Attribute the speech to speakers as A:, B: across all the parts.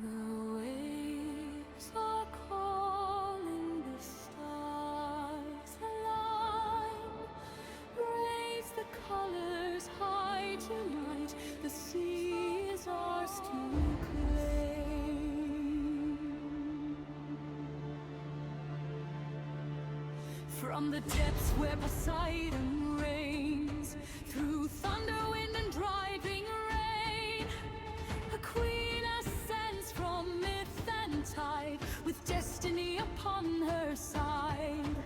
A: The waves are calling, the stars align. Raise the colors high tonight. The sea is ours to claim. From the depths where Poseidon reigns, through thunder, wind, and driving rain, a queen ascends from myth and tide, with destiny upon her side.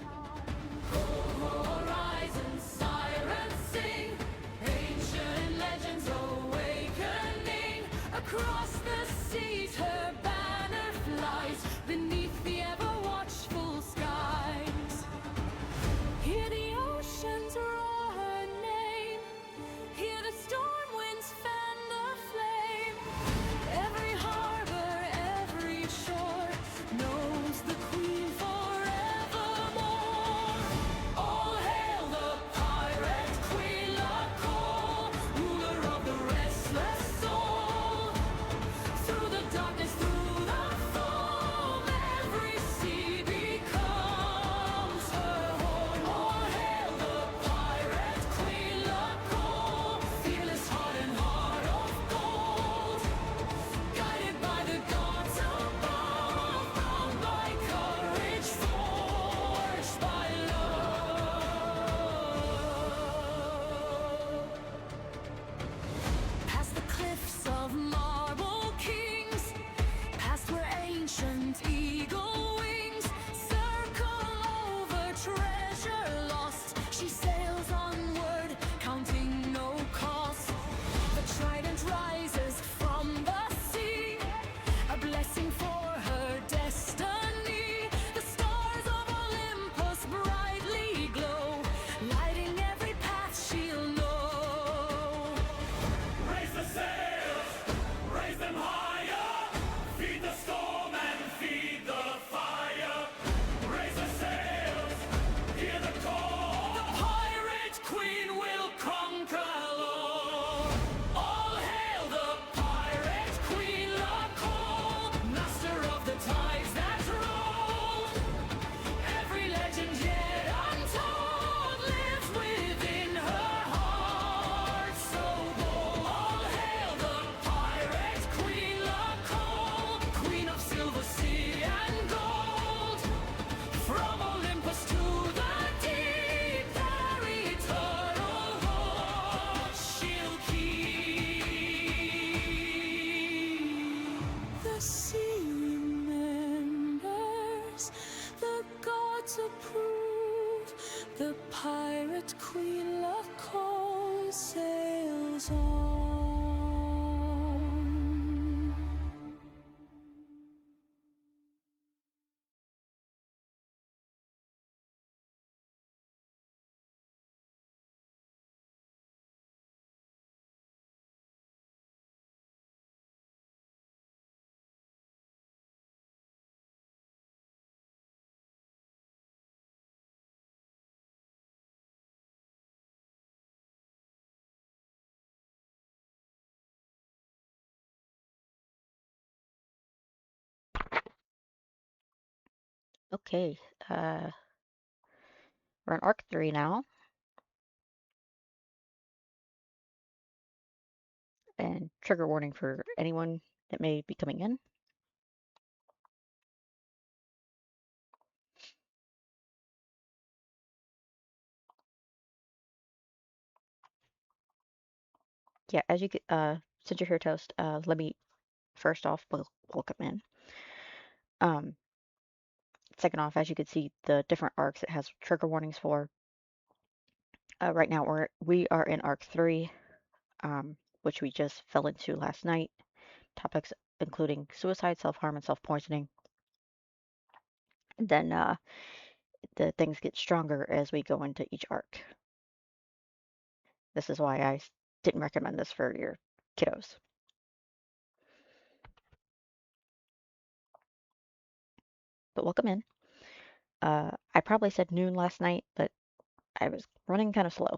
A: Horizons, sirens sing, ancient legends awakening. Across the seas her banner flies, beneath the ever-watchful skies. Hear the oceans roar her name, hear the storm winds fan the flame. Every harbor, every shore knows the queen forevermore. All hail the pirate queen, La Cole, ruler of the restless soul. Through the darkness, through the foam, every sea becomes her home. All hail the pirate queen, La Cole, fearless heart and heart of gold. Guided by the gods above, bound by courage, forged by love. Past the cliffs of marble kings, past where ancient eagle wings circle over treasure lost. She sails onward, counting no cost. The trident rises from the sea, a blessing for her destiny. The stars of Olympus brightly glow, lighting every path she'll know.
B: Raise the sails, raise them higher, feed the storm and feed the fire. Raise the sails, hear the call.
A: The pirate queen will conquer all. All hail the pirate queen, La Cole, master of the tides that roll. Every legend yet untold lives within her heart so bold. All hail the pirate queen, La Cole, queen of silver, sea, and gold. From Olympus to the deep, their eternal watch she'll keep. The sea remembers, the gods approve. The pirate queen, La Cole, sails on.
C: Okay, uh, we're on Arc 3 now, and trigger warning for anyone that may be coming in. Yeah, as you could, since you're here, Toast, let me first off welcome in. Um, Second off, as you can see, the different arcs it has trigger warnings for. Right now, we are in Arc 3, which we just fell into last night. Topics including suicide, self-harm, and self-poisoning. And then the things get stronger as we go into each arc. This is why I didn't recommend this for your kiddos. But welcome in. I probably said noon last night, but I was running kind of slow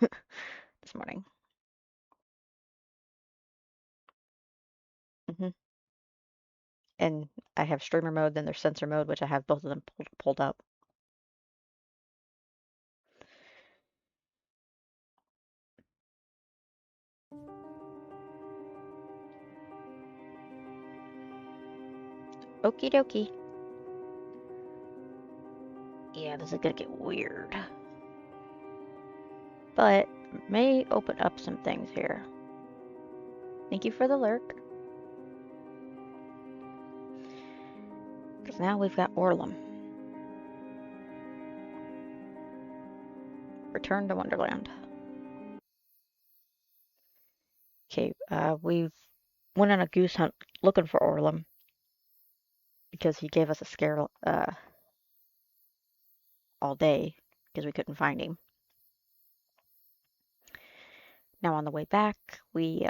C: this morning. Hmm And I have streamer mode, then there's sensor mode, which I have both of them pulled up. Okie dokie. Yeah, this is gonna get weird. But may open up some things here. Thank you for the lurk. Because now we've got Orlum. Return to Wonderland. Okay, we've went on a goose hunt looking for Orlum because he gave us a scare all day because we couldn't find him. Now on the way back, we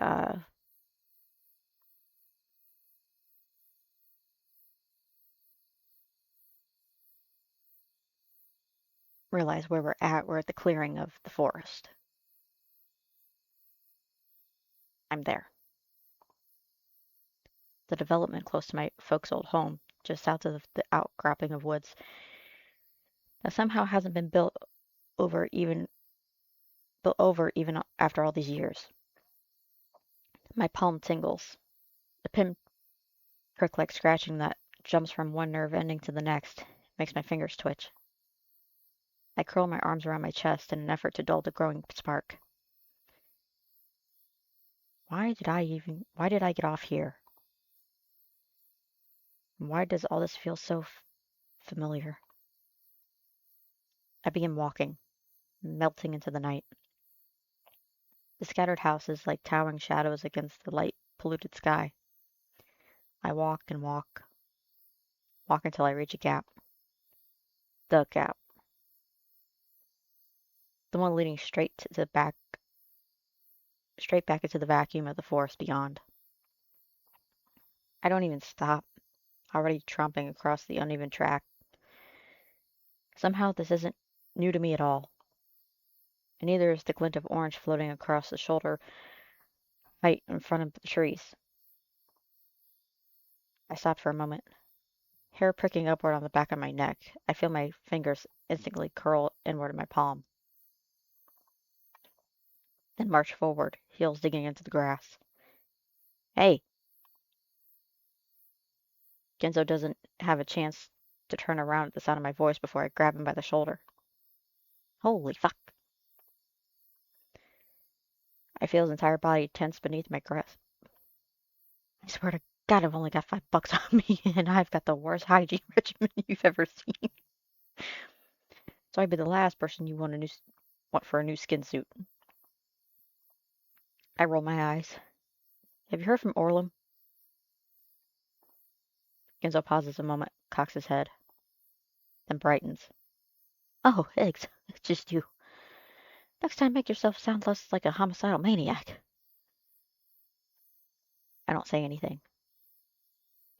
C: realize where we're at. We're at the clearing of the forest. I'm there. The development close to my folks' old home, just south of the outcropping of woods, that somehow hasn't been built over even after all these years. My palm tingles. The pinprick like scratching that jumps from one nerve ending to the next makes my fingers twitch. I curl my arms around my chest in an effort to dull the growing spark. Why did I get off here? And why does all this feel so familiar? I begin walking, melting into the night. The scattered houses like towering shadows against the light polluted sky. I walk and walk, walk until I reach a gap. The gap. The one leading straight back into the vacuum of the forest beyond. I don't even stop, already tromping across the uneven track. Somehow this isn't new to me at all, and neither is the glint of orange floating across the shoulder height in front of the trees. I stop for a moment, hair pricking upward on the back of my neck. I feel my fingers instantly curl inward in my palm, then march forward, heels digging into the grass. Hey! Genzo doesn't have a chance to turn around at the sound of my voice before I grab him by the shoulder. Holy fuck! I feel his entire body tense beneath my grasp. I swear to God, I've only got $5 on me, and I've got the worst hygiene regimen you've ever seen. So I'd be the last person you want for a new skin suit. I roll my eyes. Have you heard from Orlum? Genzo pauses a moment, cocks his head, then brightens. Oh, Eggs, it's just you. Next time, make yourself sound less like a homicidal maniac. I don't say anything.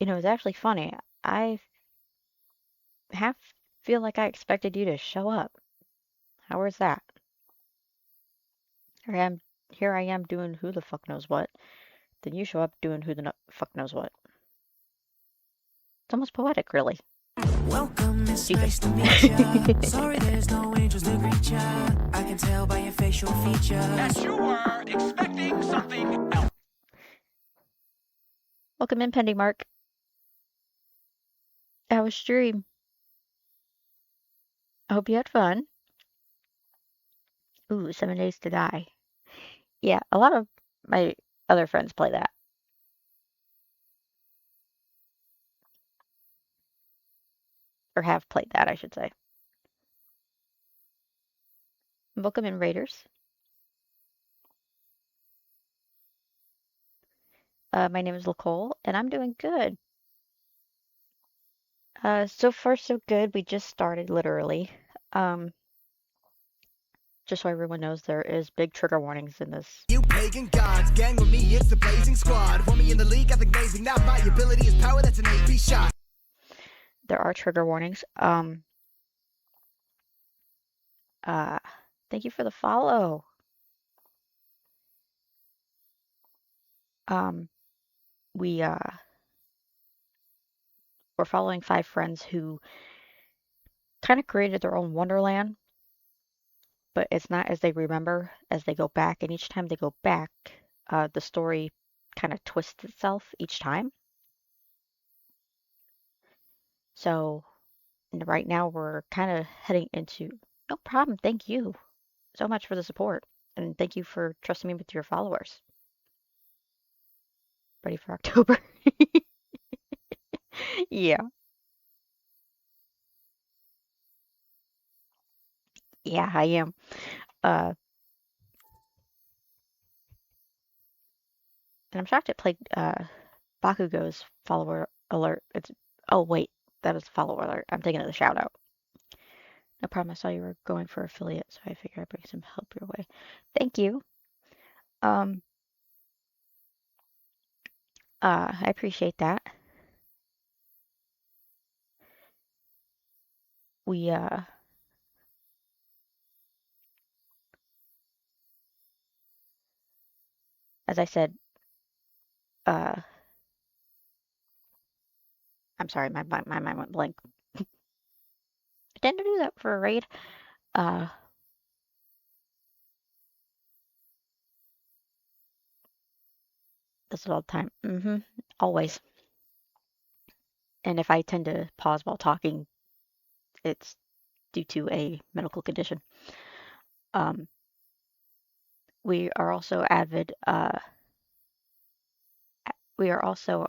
C: It's actually funny. I half feel like I expected you to show up. How was that? Here I am, here I am doing who the fuck knows what. Then you show up doing who the fuck knows what. It's almost poetic, really.
A: Welcome, it's
C: Stupid.
A: nice to meet ya. Sorry there's no angels to greet ya. I can tell by your facial features that you were expecting something else.
C: Welcome in, Pending Mark. How was stream? I hope you had fun. Ooh, 7 Days to Die. Yeah, a lot of my other friends play that. Or have played that, I should say. Welcome in, Raiders. My name is Nicole, and I'm doing good. So far so good. We just started, literally. Um, just so everyone knows, there is big trigger warnings in this.
D: You pagan gods, gang with me, it's the blazing squad. Want me in the league, I think maybe not. My ability is power, that's an AP shot.
C: There are trigger warnings. Uh, Thank you for the follow. We we're following 5 friends who kind of created their own wonderland, but it's not as they remember as they go back. And each time they go back, the story kind of twists itself each time. So right now we're kind of heading into no problem. Thank you so much for the support. And thank you for trusting me with your followers. Ready for October? Yeah. Yeah, I am. Uh, and I'm shocked it played Bakugo's follower alert. It's oh wait, that was follower alert. I'm thinking of the shout out. No problem. I saw you were going for affiliate, so I figured I'd bring some help your way. Thank you. Um, I appreciate that. We as I said, uh, I'm sorry, my mind went blank. I tend to do that for a raid. Uh, this is all the time. Always. And if I tend to pause while talking, it's due to a medical condition. Um, we are also avid. We are also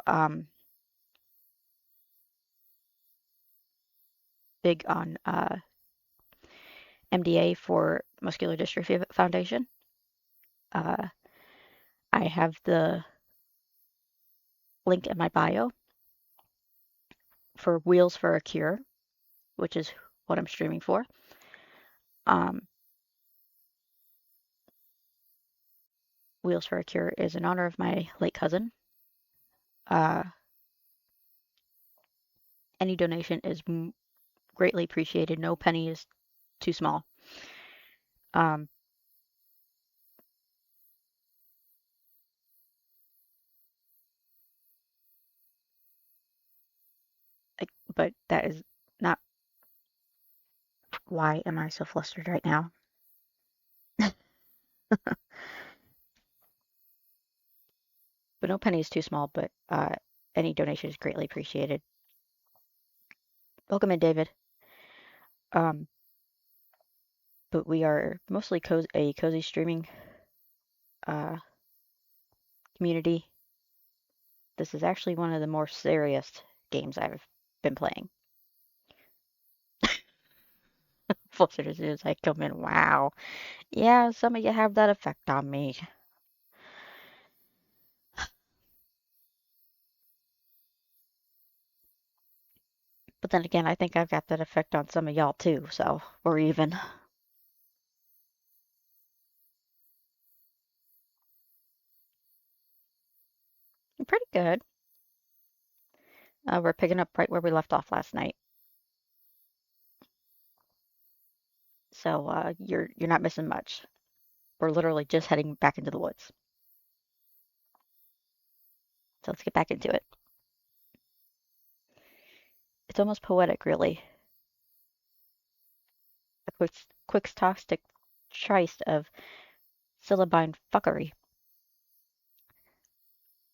C: big on MDA for Muscular Dystrophy Foundation. Uh, I have the link in my bio for Wheels for a Cure, which is what I'm streaming for. Um, Wheels for a Cure is in honor of my late cousin. Uh, any donation is greatly appreciated. No penny is too small. Um, but that is not why am I so flustered right now. But no penny is too small. But any donation is greatly appreciated. Welcome in, David. Um, but we are mostly a cozy streaming uh, community. This is actually one of the more serious games I've been playing. Flustered as soon as I come in. Wow. Yeah, some of you have that effect on me. But then again, I think I've got that effect on some of y'all too, so we're even. Pretty good. We're picking up right where we left off last night. So you're not missing much. We're literally just heading back into the woods. So let's get back into it. It's almost poetic, really. A quixotic tryst of syllabine fuckery.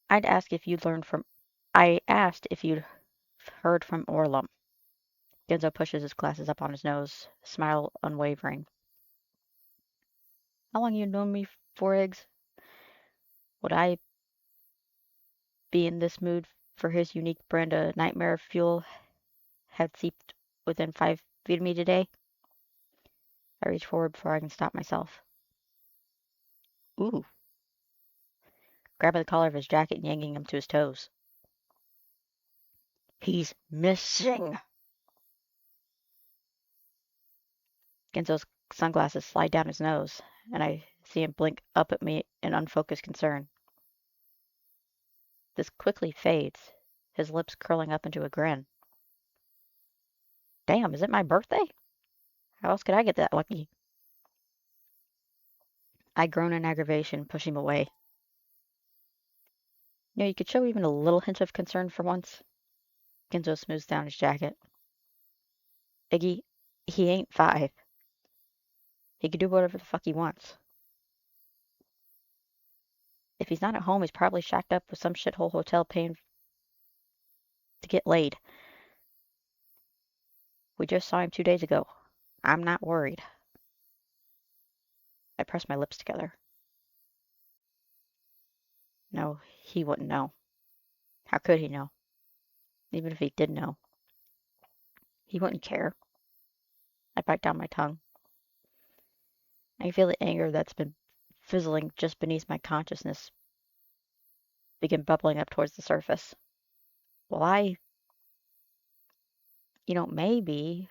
C: I'd ask if you'd learned from. I asked if you'd heard from Orlum. Genzo pushes his glasses up on his nose, smile unwavering. How long you known me for, Eggs? Would I be in this mood for his unique brand of nightmare fuel had seeped within 5 feet of me today? I reach forward before I can stop myself. Ooh, grabbing the collar of his jacket and yanking him to his toes. He's missing! Genzo's sunglasses slide down his nose, and I see him blink up at me in unfocused concern. This quickly fades, his lips curling up into a grin. Damn, is it my birthday? How else could I get that lucky? I groan in aggravation, push him away. You could show even a little hint of concern for once. Genzo smooths down his jacket. Iggy, he ain't 5. He can do whatever the fuck he wants. If he's not at home, he's probably shacked up with some shithole hotel paying to get laid. We just saw him 2 days ago. I'm not worried. I pressed my lips together. No, he wouldn't know. How could he know? Even if he did know, he wouldn't care. I bite down my tongue. I feel the anger that's been fizzling just beneath my consciousness begin bubbling up towards the surface. Well, maybe.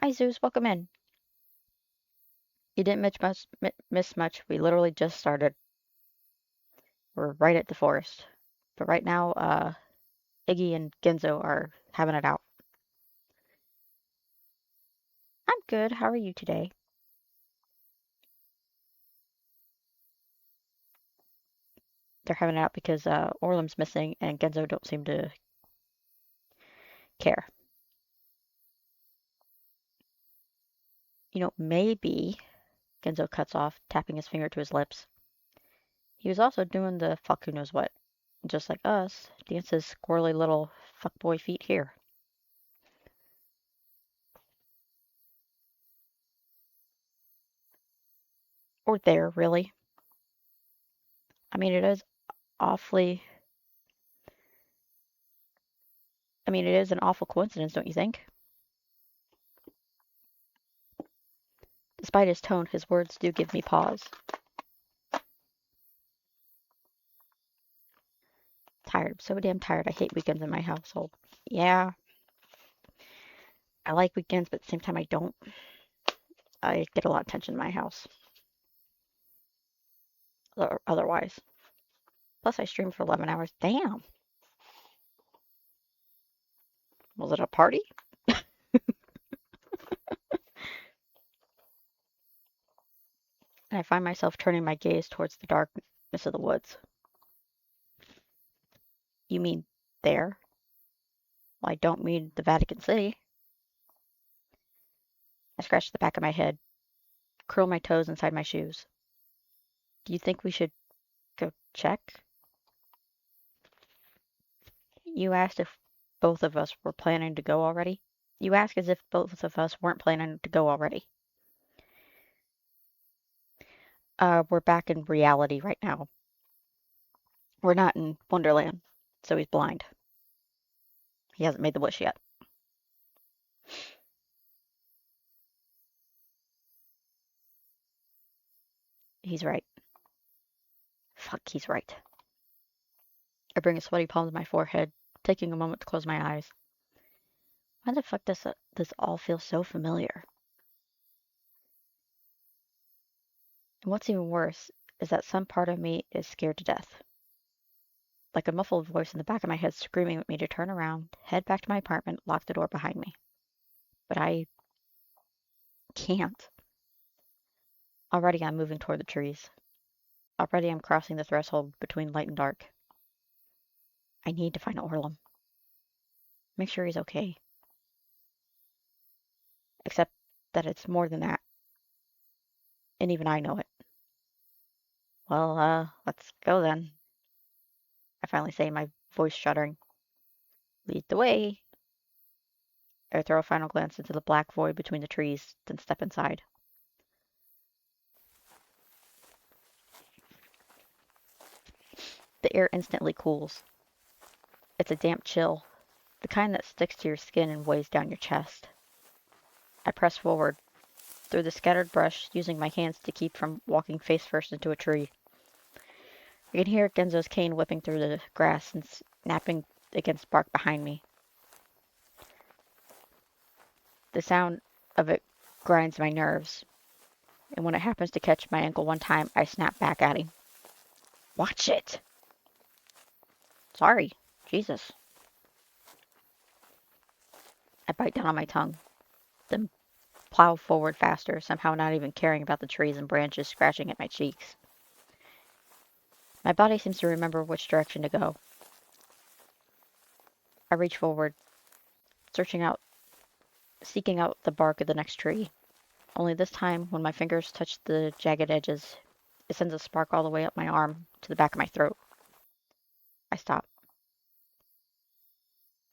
C: Hi, Zeus, welcome in. You didn't miss much. We literally just started. We're right at the forest. But right now, Iggy and Genzo are having it out. I'm good. How are you today? They're having it out because Orlem's missing and Genzo don't seem to care. Maybe, Genzo cuts off, tapping his finger to his lips. He was also doing the fuck who knows what. Just like us, dances squirrely little fuckboy feet here. Or there, really. I mean, it is awfully. I mean, it is an awful coincidence, don't you think? Despite his tone, his words do give me pause. Tired. I'm so damn tired. I hate weekends in my household. Yeah, I like weekends, but at the same time, I don't. I get a lot of attention in my house. Otherwise. Plus, I stream for 11 hours. Damn. Was it a party? And I find myself turning my gaze towards the darkness of the woods. You mean there? Well, I don't mean the Vatican City. I scratch the back of my head, curl my toes inside my shoes. Do you think we should go check? You asked if both of us were planning to go already? You ask as if both of us weren't planning to go already. We're back in reality right now. We're not in Wonderland, so he's blind. He hasn't made the wish yet. He's right. Fuck, he's right. I bring a sweaty palm to my forehead, taking a moment to close my eyes. Why the fuck does this all feel so familiar? And what's even worse is that some part of me is scared to death. Like a muffled voice in the back of my head screaming at me to turn around, head back to my apartment, lock the door behind me. But I can't. Already I'm moving toward the trees. Already I'm crossing the threshold between light and dark. I need to find Orlem. Make sure he's okay. Except that it's more than that. And even I know it. Well, let's go then. I finally say, my voice shuddering. Lead the way. I throw a final glance into the black void between the trees, then step inside. The air instantly cools. It's a damp chill, the kind that sticks to your skin and weighs down your chest. I press forward, through the scattered brush, using my hands to keep from walking face first into a tree. I can hear Genzo's cane whipping through the grass and snapping against bark behind me. The sound of it grinds my nerves, and when it happens to catch my ankle one time, I snap back at him. Watch it! Sorry. Jesus. I bite down on my tongue, then plow forward faster, somehow not even caring about the trees and branches scratching at my cheeks. My body seems to remember which direction to go. I reach forward, seeking out the bark of the next tree. Only this time, when my fingers touch the jagged edges, it sends a spark all the way up my arm to the back of my throat. I stop.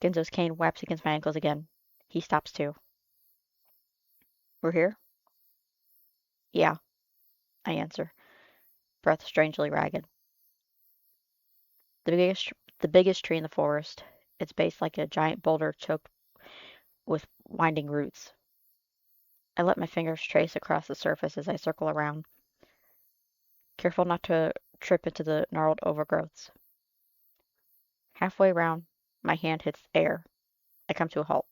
C: Genzo's cane whaps against my ankles again. He stops too. We're here? Yeah, I answer, breath strangely ragged. The biggest, the biggest tree in the forest, its base like a giant boulder choked with winding roots. I let my fingers trace across the surface as I circle around, careful not to trip into the gnarled overgrowths. Halfway around, my hand hits air. I come to a halt.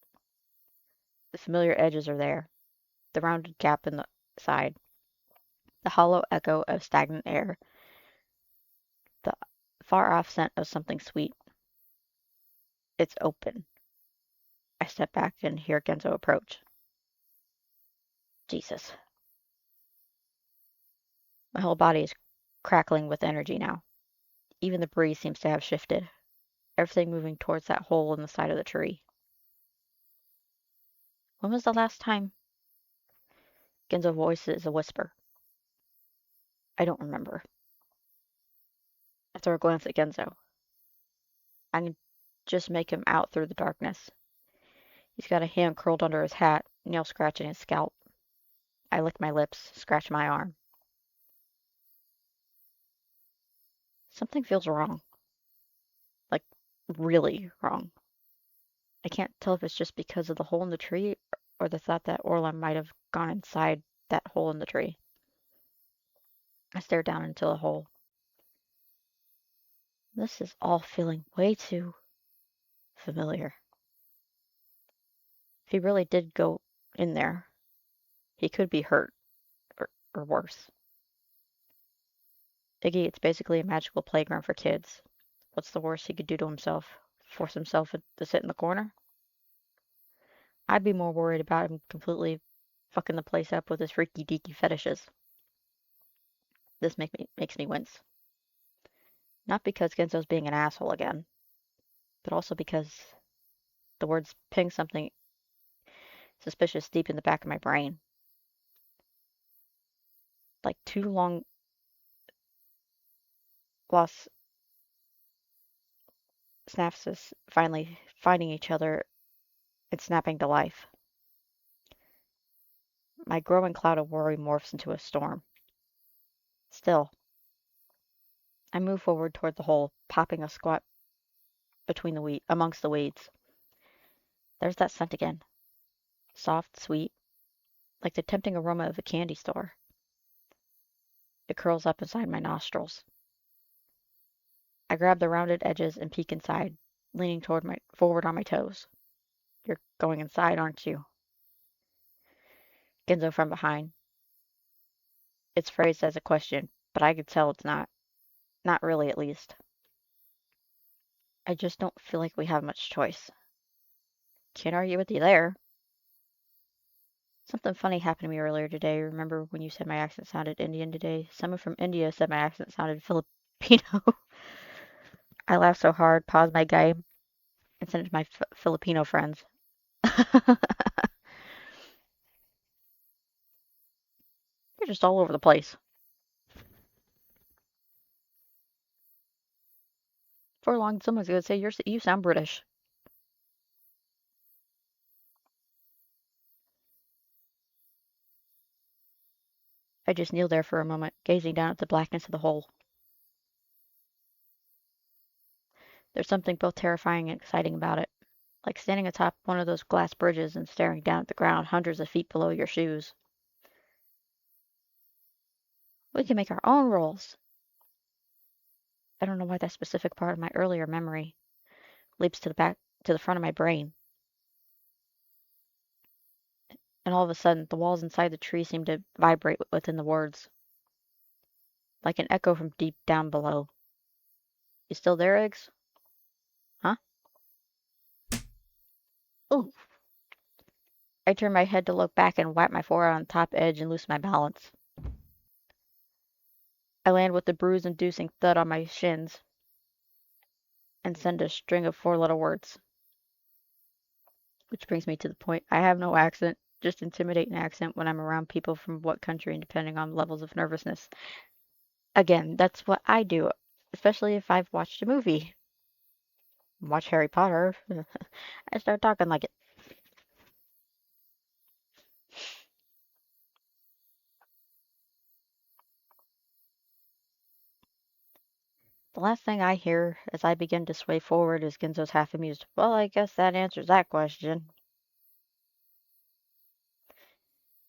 C: The familiar edges are there, the rounded gap in the side, the hollow echo of stagnant air, the far off scent of something sweet. It's open. I step back and hear Genzo approach. Jesus. My whole body is crackling with energy now. Even the breeze seems to have shifted, everything moving towards that hole in the side of the tree. When was the last time? Genzo's voice is a whisper. I don't remember. I throw a glance at Genzo. I can just make him out through the darkness. He's got a hand curled under his hat, nail scratching his scalp. I lick my lips, scratch my arm. Something feels wrong. Like, really wrong. I can't tell if it's just because of the hole in the tree or the thought that Orla might have gone inside that hole in the tree. I stare down into the hole. This is all feeling way too familiar. If he really did go in there, he could be hurt, or worse. Iggy, it's basically a magical playground for kids. What's the worst he could do to himself? Force himself to sit in the corner? I'd be more worried about him completely fucking the place up with his freaky deaky fetishes. This makes me wince. Not because Genzo's being an asshole again, but also because the words ping something suspicious deep in the back of my brain. Like two long lost synapses finally finding each other and snapping to life. My growing cloud of worry morphs into a storm. Still, I move forward toward the hole, popping a squat amongst the weeds. There's that scent again. Soft, sweet, like the tempting aroma of a candy store. It curls up inside my nostrils. I grab the rounded edges and peek inside, leaning forward on my toes. You're going inside, aren't you? Genzo from behind. It's phrased as a question, but I could tell it's not. Not really, at least. I just don't feel like we have much choice. Can't argue with you there. Something funny happened to me earlier today. Remember when you said my accent sounded Indian today? Someone from India said my accent sounded Filipino. I laughed so hard, paused my game, and sent it to my Filipino friends. You're just all over the place. For long, someone's going to say you sound British. I just kneel there for a moment, gazing down at the blackness of the hole. There's something both terrifying and exciting about it, like standing atop one of those glass bridges and staring down at the ground hundreds of feet below your shoes. We can make our own rules. I don't know why that specific part of my earlier memory leaps to the front of my brain. And all of a sudden, the walls inside the tree seem to vibrate within the words, like an echo from deep down below. You still there, Eggs? Huh? Ooh. I turn my head to look back and whap my forehead on the top edge and lose my balance. I land with the bruise-inducing thud on my shins and send a string of four-letter words. Which brings me to the point. I have no accent, just intimidate an accent when I'm around people from what country and depending on levels of nervousness. Again, that's what I do, especially if I've watched a movie. Watch Harry Potter. I start talking like it. The last thing I hear as I begin to sway forward is Genzo's half amused. Well, I guess that answers that question.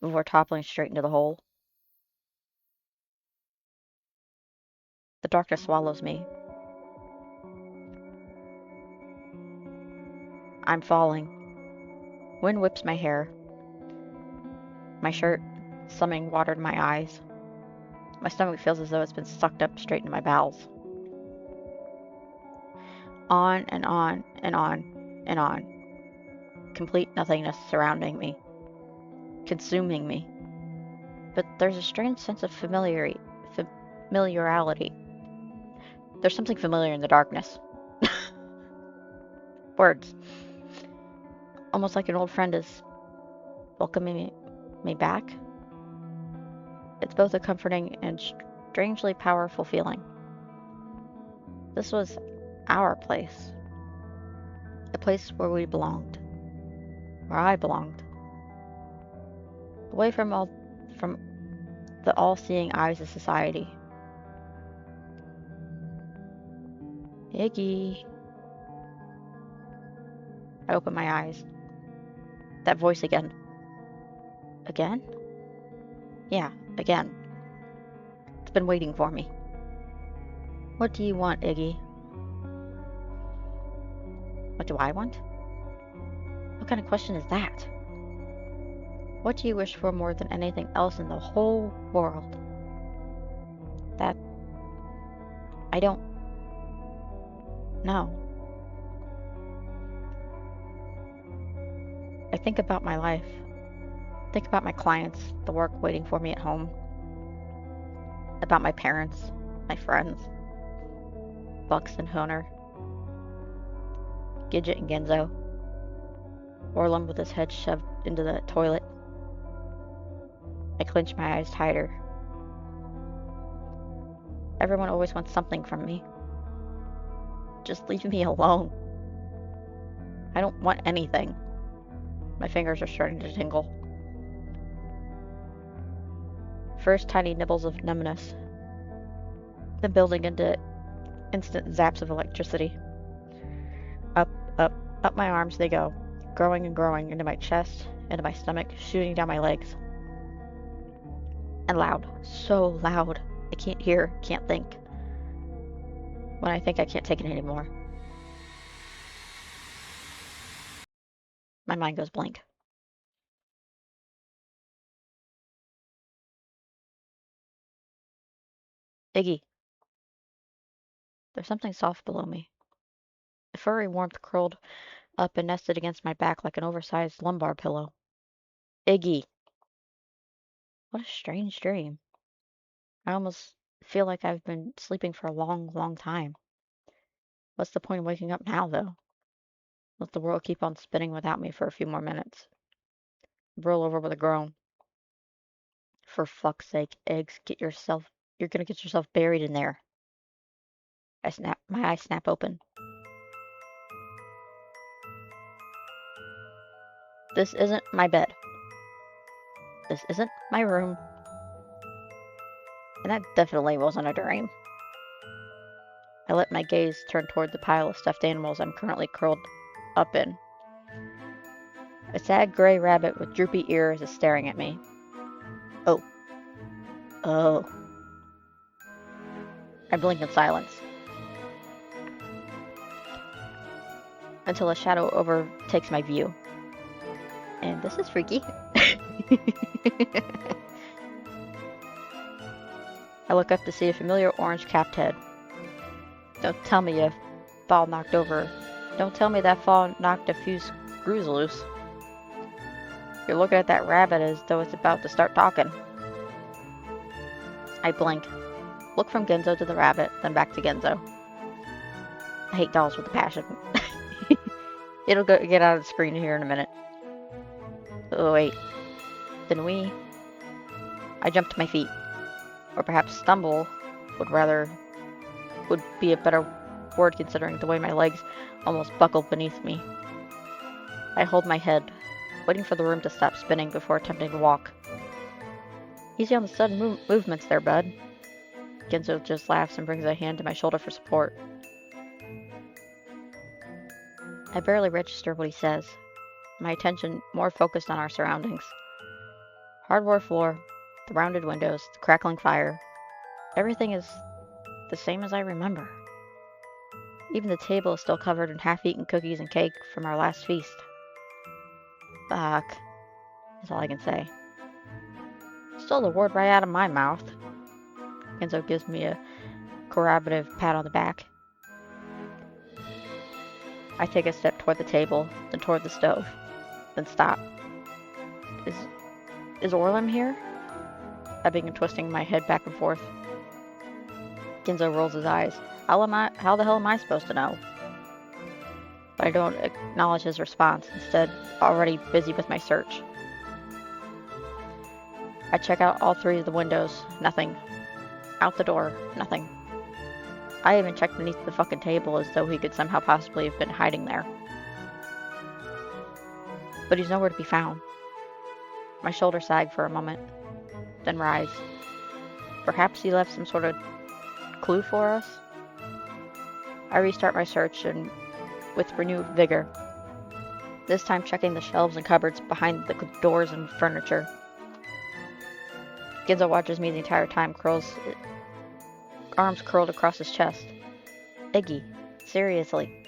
C: Before toppling straight into the hole. The darkness swallows me. I'm falling. Wind whips my hair. My shirt, summoning water to my eyes. My stomach feels as though it's been sucked up straight into my bowels. On and on and on and on. Complete nothingness surrounding me, consuming me. But there's a strange sense of familiarity. There's something familiar in the darkness. Words. Almost like an old friend is welcoming me back. It's both a comforting and strangely powerful feeling. This was our place. A place where we belonged. Where I belonged. Away from the all-seeing eyes of society. Iggy. I open my eyes. That voice again. Again? Yeah, again. It's been waiting for me. What do you want, Iggy? What do I want? What kind of question is that? What do you wish for more than anything else in the whole world? That I don't know. I think about my life. Think about my clients, the work waiting for me at home. About my parents, my friends. Bucks and Honer. Gidget and Genzo. Orlum with his head shoved into the toilet. I clench my eyes tighter. Everyone always wants something from me. Just leave me alone. I don't want anything. My fingers are starting to tingle. First tiny nibbles of numbness, then building into instant zaps of electricity. Up, up, up my arms they go, growing and growing into my chest, into my stomach, shooting down my legs. And loud, so loud, I can't hear, can't think. When I think I can't take it anymore, my mind goes blank. Iggy. There's something soft below me. A furry warmth curled up and nested against my back like an oversized lumbar pillow. Iggy. What a strange dream. I almost feel like I've been sleeping for a long, long time. What's the point of waking up now, though? Let the world keep on spinning without me for a few more minutes. Roll over with a groan. For fuck's sake, eggs, you're gonna get yourself buried in there. My eyes snap open. This isn't my bed. This isn't my room. And that definitely wasn't a dream. I let my gaze turn toward the pile of stuffed animals I'm currently curled up in. A sad gray rabbit with droopy ears is staring at me. Oh. Oh. I blink in silence. Until a shadow overtakes my view. And this is freaky. I look up to see a familiar orange-capped head. Don't tell me that fall knocked a few screws loose. You're looking at that rabbit as though it's about to start talking. I blink. Look from Genzo to the rabbit, then back to Genzo. I hate dolls with a passion. It'll get out of the screen here in a minute. Oh, wait. Then we... I jump to my feet. Or perhaps stumble would be a better word considering the way my legs almost buckled beneath me. I hold my head, waiting for the room to stop spinning before attempting to walk. Easy on the sudden movements there, bud. Genzo just laughs and brings a hand to my shoulder for support. I barely register what he says, my attention more focused on our surroundings. Hardwood floor, the rounded windows, the crackling fire. Everything is the same as I remember. Even the table is still covered in half-eaten cookies and cake from our last feast. Fuck, is all I can say. Stole the word right out of my mouth. Genzo gives me a corroborative pat on the back. I take a step toward the table, then toward the stove, then stop. Is Orlem here? I begin twisting my head back and forth. Genzo rolls his eyes. How the hell am I supposed to know? But I don't acknowledge his response, instead already busy with my search. I check out all three of the windows. Nothing. Out the door. Nothing. I even checked beneath the fucking table as though he could somehow possibly have been hiding there. But he's nowhere to be found. My shoulders sag for a moment, then rise. Perhaps he left some sort of clue for us? I restart my search and with renewed vigor. This time checking the shelves and cupboards behind the doors and furniture. Genzo watches me the entire time, arms curled across his chest. Iggy, seriously.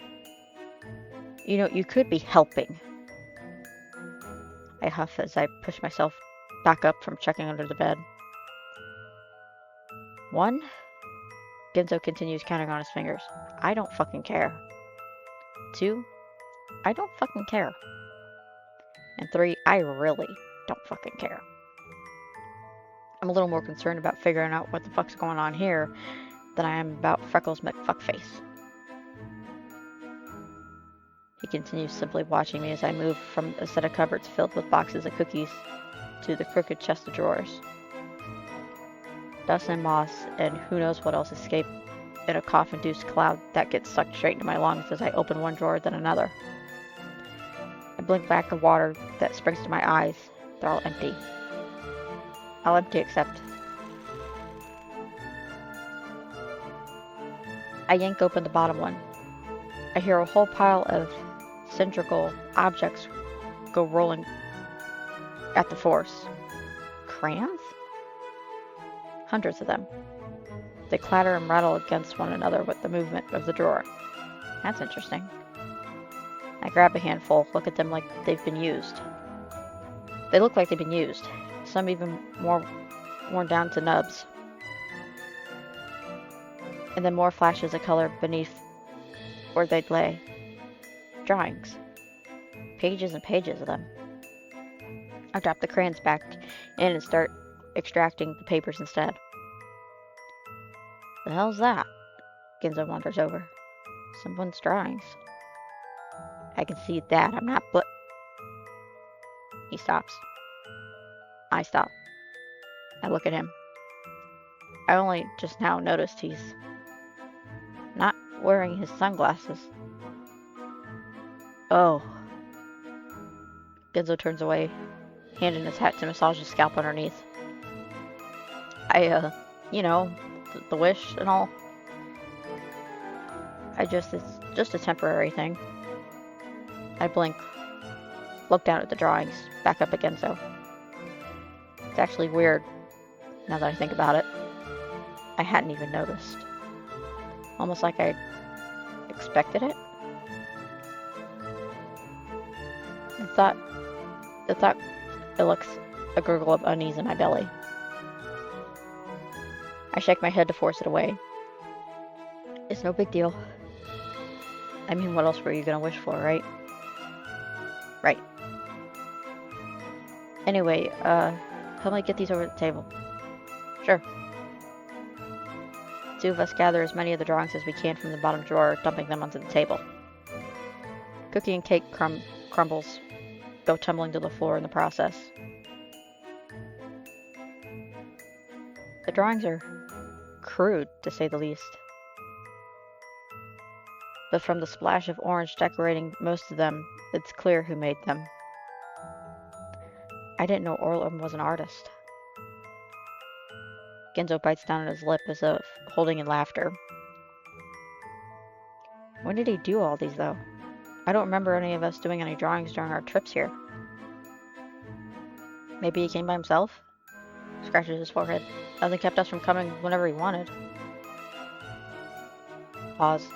C: You know, you could be helping. I huff as I push myself back up from checking under the bed. 1. Genzo continues counting on his fingers. I don't fucking care. 2. I don't fucking care. And 3. I really don't fucking care. I'm a little more concerned about figuring out what the fuck's going on here than I am about Freckles McFuckface. He continues simply watching me as I move from a set of cupboards filled with boxes of cookies to the crooked chest of drawers. Dust and moss and who knows what else escape in a cough-induced cloud that gets sucked straight into my lungs as I open one drawer then another. I blink back the water that springs to my eyes. They're all empty. All empty except... I yank open the bottom one. I hear a whole pile of cylindrical objects go rolling at the force. Crayons? Hundreds of them. They clatter and rattle against one another with the movement of the drawer. That's interesting. I grab a handful, look at them like they've been used. They look like they've been used. Some even more worn down to nubs. And then more flashes of color beneath where they'd lay. Drawings. Pages and pages of them. I drop the crayons back in and start extracting the papers instead. The hell's that? Genzo wanders over. Someone's drawings. I can see that. I'm not but... He stops. I stop. I look at him. I only just now noticed he's not wearing his sunglasses. Oh. Genzo turns away, handing his hat to massage his scalp underneath. You know, the wish and all. It's just a temporary thing. I blink, look down at the drawings, back up at Genzo. It's actually weird, now that I think about it. I hadn't even noticed. Almost like I expected it. The thought elicits a gurgle of unease in my belly. I shake my head to force it away. It's no big deal. I mean, what else were you gonna wish for, right? Right. Anyway, help me get these over the table. Sure. 2 of us gather as many of the drawings as we can from the bottom drawer, dumping them onto the table. Cookie and cake crumbles go tumbling to the floor in the process. The drawings are crude, to say the least. But from the splash of orange decorating most of them, it's clear who made them. I didn't know Orlum was an artist. Genzo bites down on his lip as if holding in laughter. When did he do all these, though? I don't remember any of us doing any drawings during our trips here. Maybe he came by himself? Scratches his forehead. Nothing kept us from coming whenever he wanted. Pause.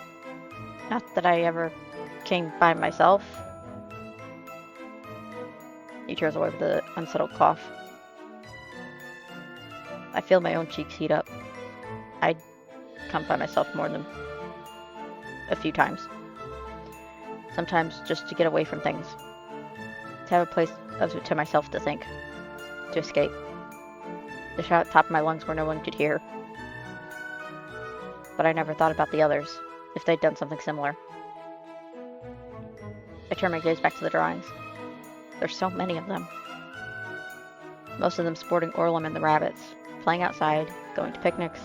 C: Not that I ever came by myself. He tears away with an unsettled cough. I feel my own cheeks heat up. I'd come by myself more than a few times. Sometimes just to get away from things. To have a place to myself to think. To escape. To shout at the top of my lungs where no one could hear. But I never thought about the others, if they'd done something similar. I turn my gaze back to the drawings. There's so many of them. Most of them sporting Orlum and the rabbits, playing outside, going to picnics,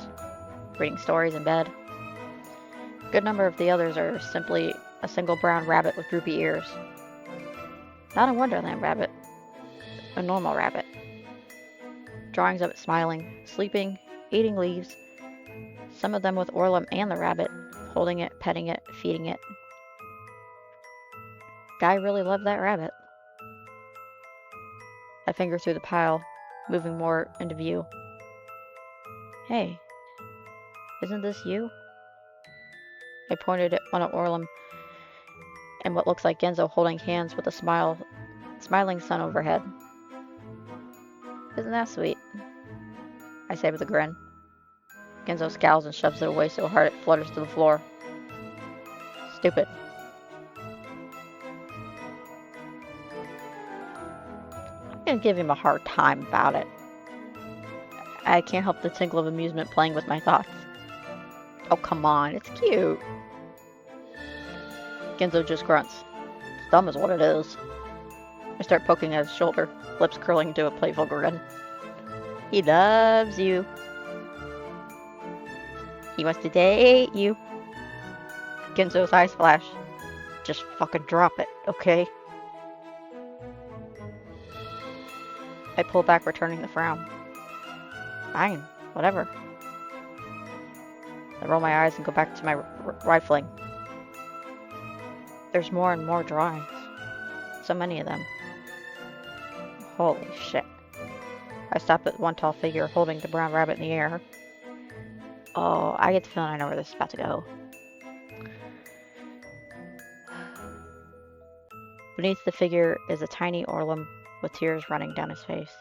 C: reading stories in bed. A good number of the others are simply a single brown rabbit with droopy ears. Not a Wonderland rabbit, a normal rabbit. Drawings of it smiling, sleeping, eating leaves, some of them with Orlum and the rabbit, holding it, petting it, feeding it. Guy really loved that rabbit. I finger through the pile, moving more into view. Hey, isn't this you? I pointed at one of Orlum and what looks like Genzo holding hands with a smiling sun overhead. Isn't that sweet? I say with a grin. Genzo scowls and shoves it away so hard it flutters to the floor. Stupid. I'm gonna give him a hard time about it. I can't help the tinkle of amusement playing with my thoughts. Oh, come on, it's cute. Genzo just grunts. It's dumb is what it is. I start poking at his shoulder, lips curling into a playful grin. He loves you. He wants to date you. Genzo's eyes flash. Just fucking drop it, okay? I pull back, returning the frown. Fine, whatever. I roll my eyes and go back to my rifling. There's more and more drawings. So many of them. Holy shit. I stop at one tall figure holding the brown rabbit in the air. Oh, I get the feeling I know where this is about to go. Beneath the figure is a tiny Orlum with tears running down his face.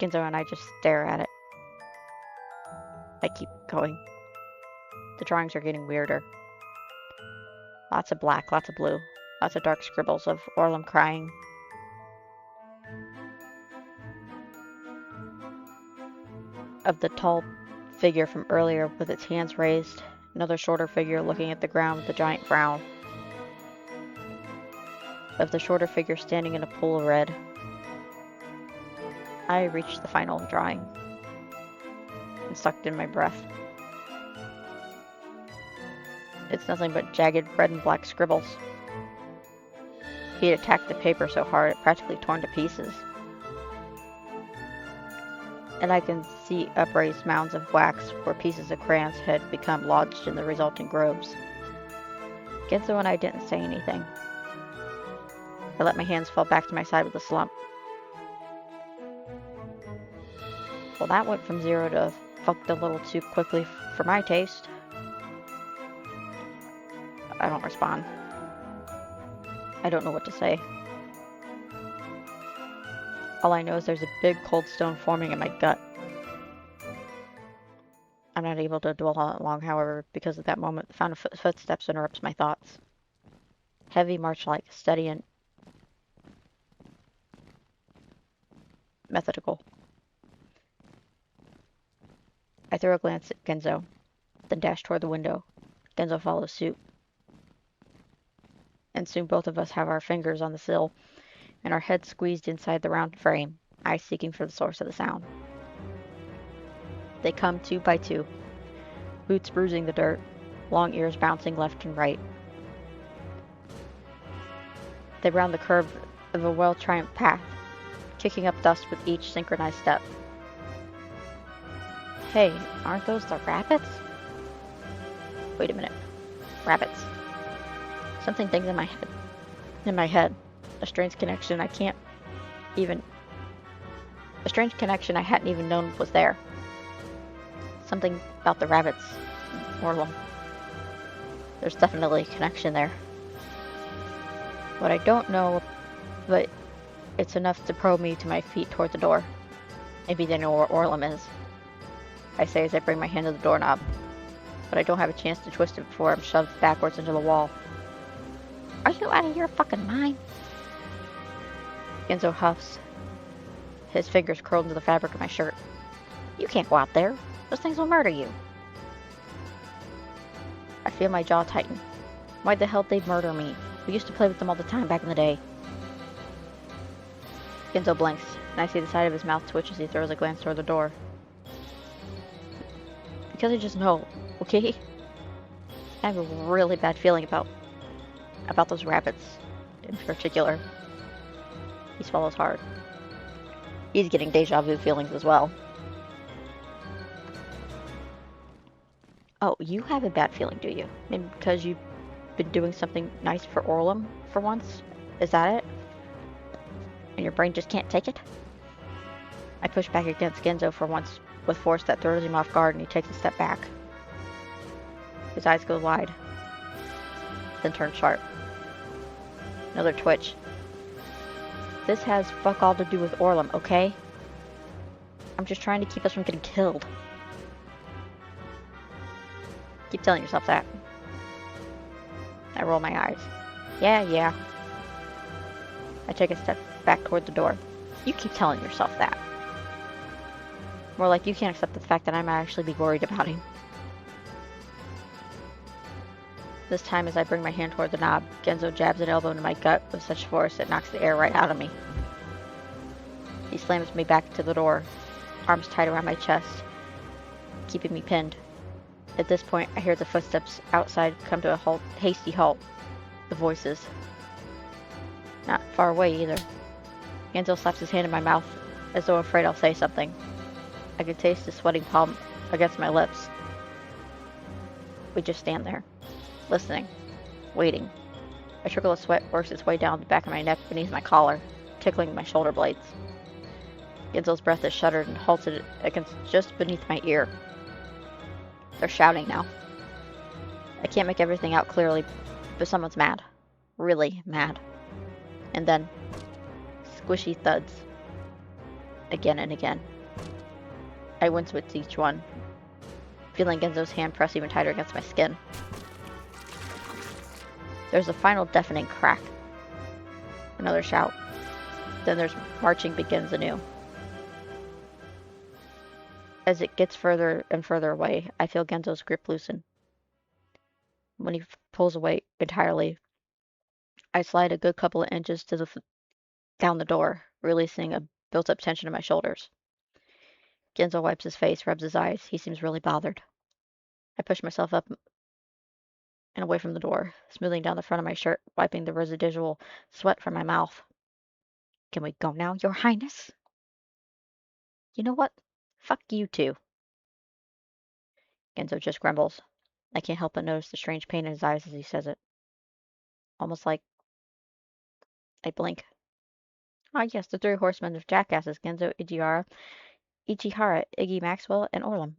C: Genzo and I just stare at it. I keep going. The drawings are getting weirder. Lots of black, lots of blue, lots of dark scribbles of Orlum crying. Of the tall figure from earlier with its hands raised, another shorter figure looking at the ground with a giant frown. Of the shorter figure standing in a pool of red. I reached the final drawing and sucked in my breath. It's nothing but jagged red and black scribbles. He had attacked the paper so hard it practically torn to pieces. And I can see upraised mounds of wax where pieces of crayons had become lodged in the resulting grooves. Genzo and I didn't say anything. I let my hands fall back to my side with a slump. Well, that went from 0 to fucked a little too quickly for my taste. I don't respond. I don't know what to say. All I know is there's a big cold stone forming in my gut. I'm not able to dwell on it long, however, because at that moment the sound of footsteps interrupts my thoughts. Heavy, march-like, steady, and methodical. I throw a glance at Genzo, then dash toward the window. Genzo follows suit. and soon both of us have our fingers on the sill and our heads squeezed inside the round frame, eyes seeking for the source of the sound. They come two by two, boots bruising the dirt, long ears bouncing left and right. They round the curve of a well-trodden path, kicking up dust with each synchronized step. Hey, aren't those the rabbits? Wait a minute. Rabbits. Something dings in my head. A strange connection I hadn't even known was there. Something about the rabbits. Orlum. There's definitely a connection there. What I don't know, but it's enough to probe me to my feet toward the door. Maybe they know where Orlum is. I say as I bring my hand to the doorknob, but I don't have a chance to twist it before I'm shoved backwards into the wall. Are you out of your fucking mind? Genzo huffs, his fingers curled into the fabric of my shirt. You can't go out there. Those things will murder you. I feel my jaw tighten. Why the hell they'd murder me? We used to play with them all the time back in the day. Genzo blinks, and I see the side of his mouth twitch as he throws a glance toward the door. Because I just know, okay? I have a really bad feeling about those rabbits in particular. He swallows hard. He's getting deja vu feelings as well. Oh, you have a bad feeling, do you? Maybe because you've been doing something nice for Orlum for once? Is that it? And your brain just can't take it? I push back against Genzo for once with force that throws him off guard, and he takes a step back. His eyes go wide, then turn sharp. Another twitch. This has fuck all to do with Orlum, okay? I'm just trying to keep us from getting killed. Keep telling yourself that. I roll my eyes. Yeah. I take a step back toward the door. You keep telling yourself that. More like you can't accept the fact that I might actually be worried about him. This time, as I bring my hand toward the knob, Genzo jabs an elbow into my gut with such force it knocks the air right out of me. He slams me back to the door, arms tight around my chest, keeping me pinned. At this point, I hear the footsteps outside come to a hasty halt. The voices. Not far away either. Genzo slaps his hand in my mouth, as though afraid I'll say something. I can taste his sweating palm against my lips. We just stand there, listening, waiting. A trickle of sweat works its way down the back of my neck beneath my collar, tickling my shoulder blades. Genzo's breath is shuddered and halted against just beneath my ear. They're shouting now. I can't make everything out clearly, but someone's mad. Really mad. And then, squishy thuds. Again and again. I wince with each one, feeling Genzo's hand press even tighter against my skin. There's a final deafening crack. Another shout. Then there's marching begins anew. As it gets further and further away, I feel Genzo's grip loosen. When he pulls away entirely, I slide a good couple of inches down the door, releasing a built-up tension in my shoulders. Genzo wipes his face, rubs his eyes. He seems really bothered. I push myself up and away from the door, smoothing down the front of my shirt, wiping the residual sweat from my mouth. Can we go now, Your Highness? You know what? Fuck you too. Genzo just grumbles. I can't help but notice the strange pain in his eyes as he says it. Almost like I blink. Ah yes, the three horsemen of jackasses, Genzo, Ichihara, Iggy Maxwell, and Orlum.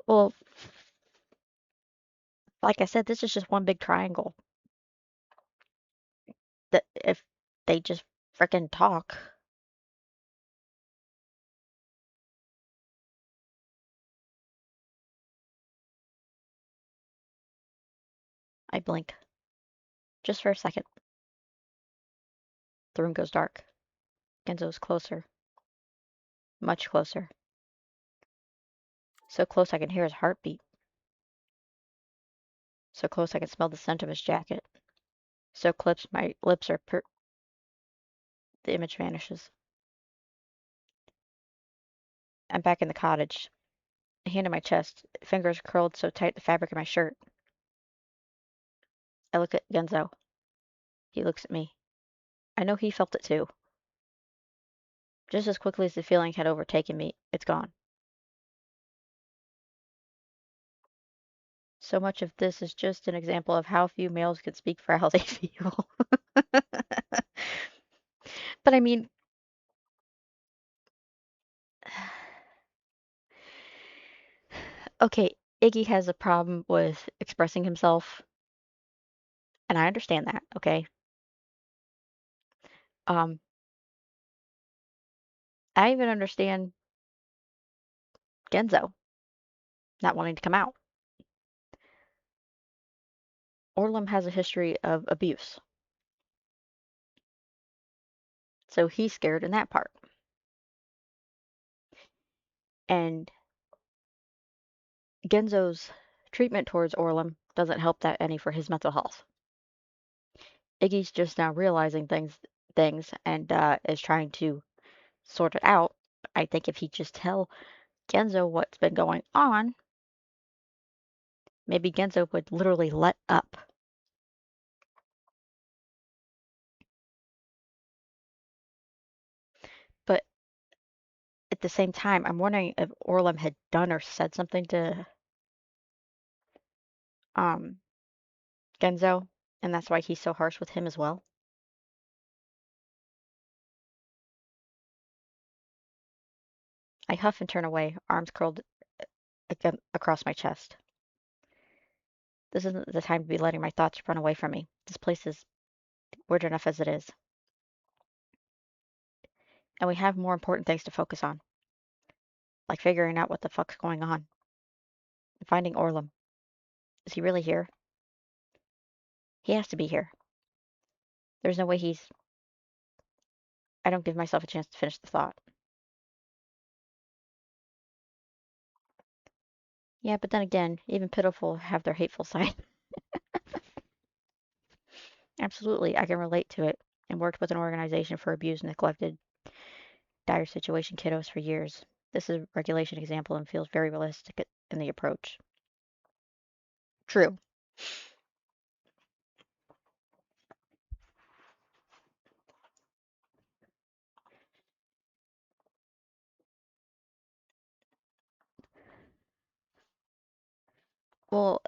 C: Well, like I said, this is just one big triangle. That if they just frickin' talk. I blink. Just for a second. The room goes dark. Genzo's closer. Much closer. So close I can hear his heartbeat. So close I can smell the scent of his jacket. So close my lips are the image vanishes. I'm back in the cottage. A hand on my chest, fingers curled so tight the fabric of my shirt. I look at Genzo. He looks at me. I know he felt it too. Just as quickly as the feeling had overtaken me, it's gone. So much of this is just an example of how few males can speak for how they feel. But I mean, okay, Iggy has a problem with expressing himself, and I understand that, okay? Um, I even understand Genzo not wanting to come out. Orlum has a history of abuse, so he's scared in that part. And Genzo's treatment towards Orlum doesn't help that any for his mental health. Iggy's just now realizing things and is trying to sort it out. I think if he just tell Genzo what's been going on, maybe Genzo would literally let up. But at the same time, I'm wondering if Orlum had done or said something to um, Genzo, and that's why he's so harsh with him as well. I huff and turn away, arms curled again across my chest. This isn't the time to be letting my thoughts run away from me. This place is weird enough as it is. And we have more important things to focus on, like figuring out what the fuck's going on and finding Orlum. Is he really here? He has to be here. There's no way he's. I don't give myself a chance to finish the thought. Yeah, but then again, even pitiful have their hateful side. Absolutely, I can relate to it and worked with an organization for abused, neglected, dire situation kiddos for years. This is a regulation example and feels very realistic in the approach. True. Well,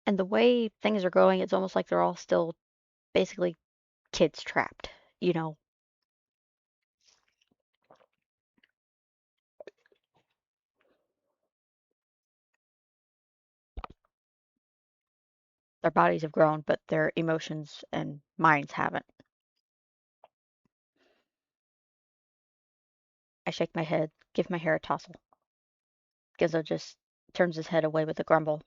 C: and the way things are going, it's almost like they're all still basically kids trapped. You know, their bodies have grown, but their emotions and minds haven't. I shake my head, give my hair a tousle. Gizzo just turns his head away with a grumble.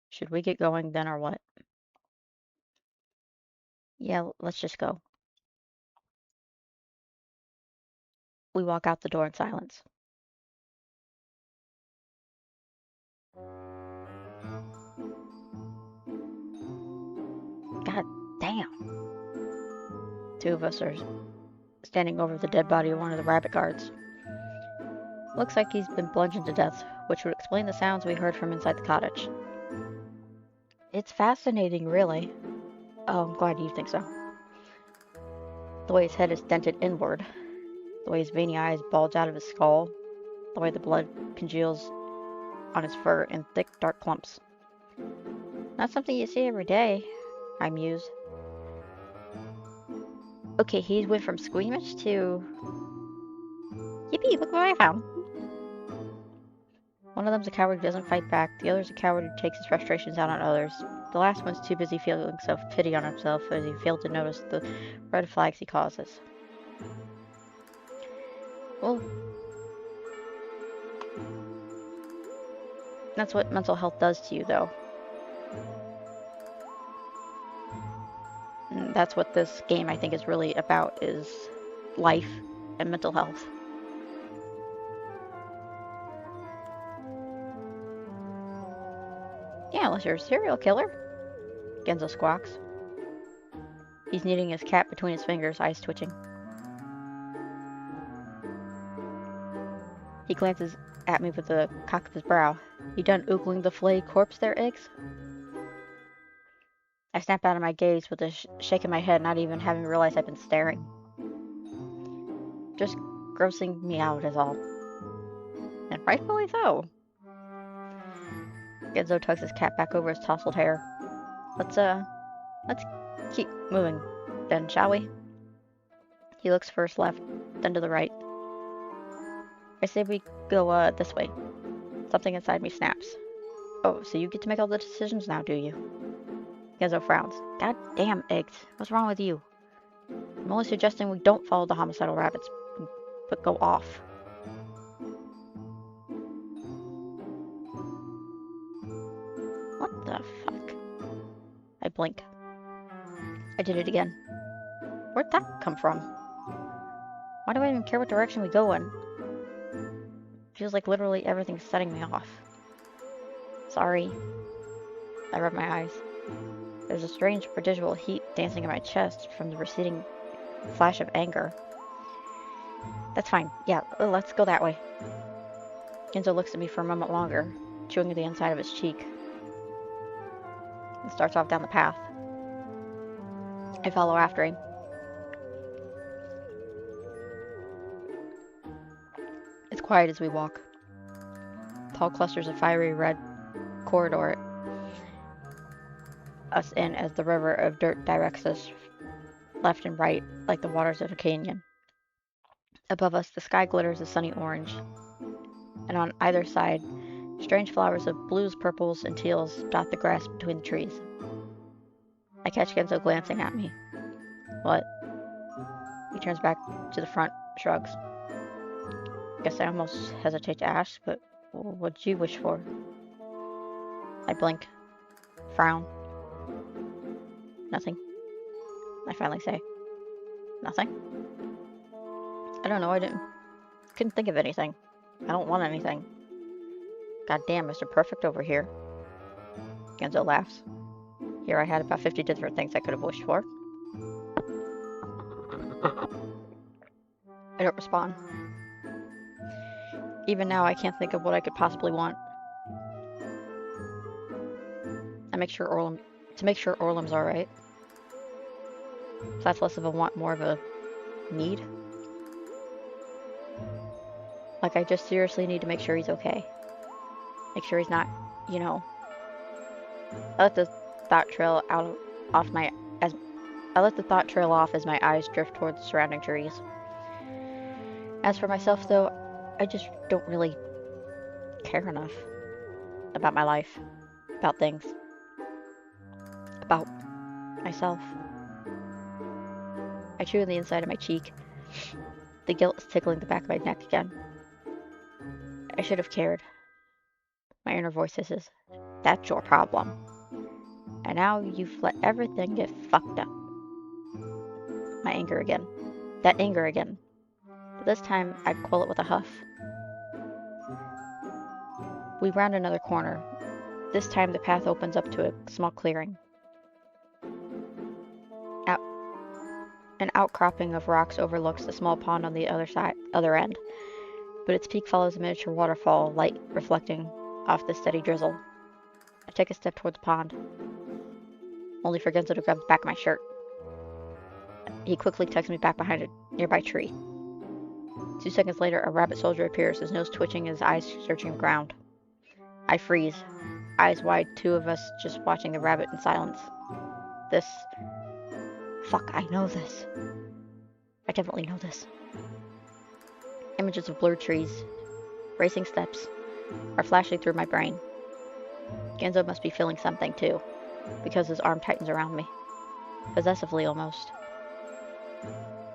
C: Should we get going then or what? Yeah, let's just go. We walk out the door in silence. God damn. Two of us are standing over the dead body of one of the rabbit guards. Looks like he's been bludgeoned to death, which would explain the sounds we heard from inside the cottage. It's fascinating, really. Oh, I'm glad you think so. The way his head is dented inward, the way his veiny eyes bulge out of his skull, the way the blood congeals on his fur in thick, dark clumps. Not something you see every day, I muse. Okay, he went from squeamish to... Yippee, look what I found! One of them's a coward who doesn't fight back, the other's a coward who takes his frustrations out on others. The last one's too busy feeling self-pity on himself as he failed to notice the red flags he causes. Well, that's what mental health does to you, though. And that's what this game, I think, is really about, is life and mental health. Yeah, unless you're a serial killer, Genzo squawks. He's kneading his cat between his fingers, eyes twitching. He glances at me with the cock of his brow. You done oogling the flayed corpse there, Eggs? I snap out of my gaze with a shake of my head, not even having realized I've been staring. Just grossing me out is all. And rightfully so. Genzo tugs his cat back over his tousled hair. Let's keep moving then, shall we? He looks first left, then to the right. I say we go, this way. Something inside me snaps. Oh, so you get to make all the decisions now, do you? Genzo frowns. God damn, Eggs. What's wrong with you? I'm only suggesting we don't follow the homicidal rabbits, but go off. What the fuck? I blink. I did it again. Where'd that come from? Why do I even care what direction we go in? Feels like literally everything's setting me off. Sorry. I rub my eyes. There's a strange, prodigible heat dancing in my chest from the receding flash of anger. That's fine. Yeah, let's go that way. Genzo looks at me for a moment longer, chewing the inside of his cheek, and starts off down the path. I follow after him. It's quiet as we walk. Tall clusters of fiery red corridor us in as the river of dirt directs us left and right like the waters of a canyon. Above us, the sky glitters a sunny orange, and on either side, strange flowers of blues, purples, and teals dot the grass between the trees. I catch Genzo glancing at me. What? He turns back to the front, shrugs. Guess I almost hesitate to ask, but what'd you wish for? I blink, frown. Nothing. I finally say. Nothing? I don't know, couldn't think of anything. I don't want anything. Goddamn, Mr. Perfect over here. Genzo laughs. Here I had about 50 different things I could have wished for. I don't respond. Even now, I can't think of what I could possibly want. To make sure Orlem's alright. So that's less of a want, more of a need. Like, I just seriously need to make sure he's okay. Make sure he's not, you know. I let the thought trail off as my eyes drift towards the surrounding trees. As for myself, though, I just don't really care enough about my life, about things, about myself. I chew on the inside of my cheek. The guilt is tickling the back of my neck again. I should have cared. My inner voice hisses. That's your problem. And now you've let everything get fucked up. My anger again. That anger again. But this time, I'd quell it with a huff. We round another corner. This time the path opens up to a small clearing. An outcropping of rocks overlooks the small pond on the other end, but its peak follows a miniature waterfall, light reflecting off the steady drizzle. I take a step toward the pond, only for Genzo to grab the back of my shirt. He quickly tugs me back behind a nearby tree. 2 seconds later, a rabbit soldier appears, his nose twitching, his eyes searching the ground. I freeze, eyes wide, 2 of us just watching the rabbit in silence. Fuck, I know this. I definitely know this. Images of blurred trees, racing steps, are flashing through my brain. Genzo must be feeling something too, because his arm tightens around me. Possessively almost.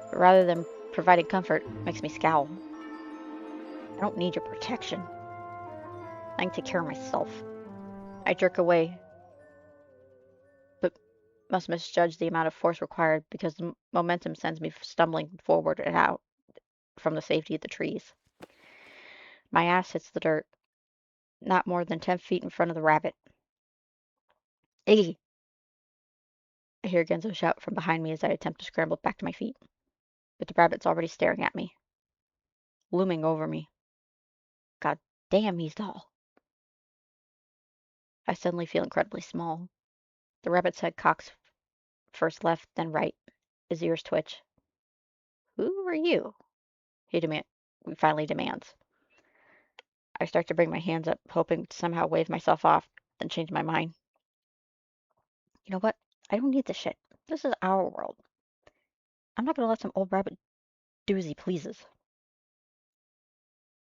C: But rather than providing comfort, makes me scowl. I don't need your protection. I can take care of myself. I jerk away, but must misjudge the amount of force required because the momentum sends me stumbling forward and out from the safety of the trees. My ass hits the dirt, not more than 10 feet in front of the rabbit. Iggy! I hear Genzo shout from behind me as I attempt to scramble back to my feet, but the rabbit's already staring at me, looming over me. God damn, he's tall. I suddenly feel incredibly small. The rabbit's head cocks first left, then right. His ears twitch. Who are you? He finally demands. I start to bring my hands up, hoping to somehow wave myself off, then change my mind. You know what? I don't need this shit. This is our world. I'm not gonna let some old rabbit do as he pleases.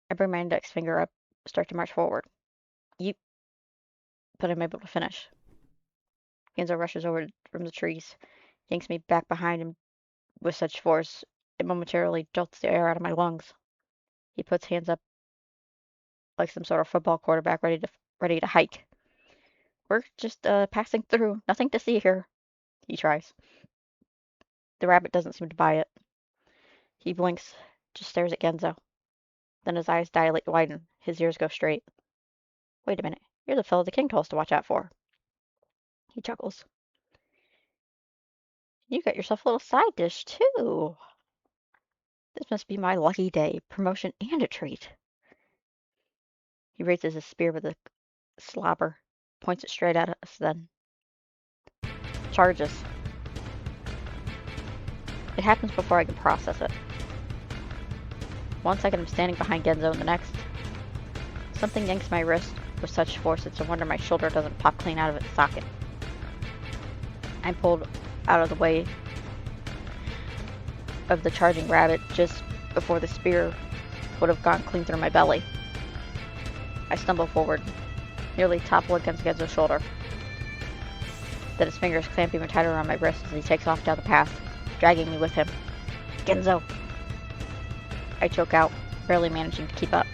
C: I bring my index finger up, start to march forward. Yeep, but I'm able to finish. Genzo rushes over from the trees, yanks me back behind him with such force, it momentarily jolts the air out of my lungs. He puts hands up like some sort of football quarterback ready to hike. We're just passing through. Nothing to see here. He tries. The rabbit doesn't seem to buy it. He blinks, just stares at Genzo. Then his eyes dilate widen, his ears go straight. Wait a minute. You're the fellow the king told us to watch out for. He chuckles. You got yourself a little side dish, too. This must be my lucky day. Promotion and a treat. He raises his spear with a slobber, points it straight at us, then charges. It happens before I can process it. 1 second I'm standing behind Genzo, and the next, something yanks my wrist with such force it's a wonder my shoulder doesn't pop clean out of its socket. I'm pulled out of the way of the charging rabbit just before the spear would have gone clean through my belly. I stumble forward, nearly topple against Genzo's shoulder. Then his fingers clamp even tighter around my wrist as he takes off down the path, dragging me with him. Genzo! I choke out, barely managing to keep up,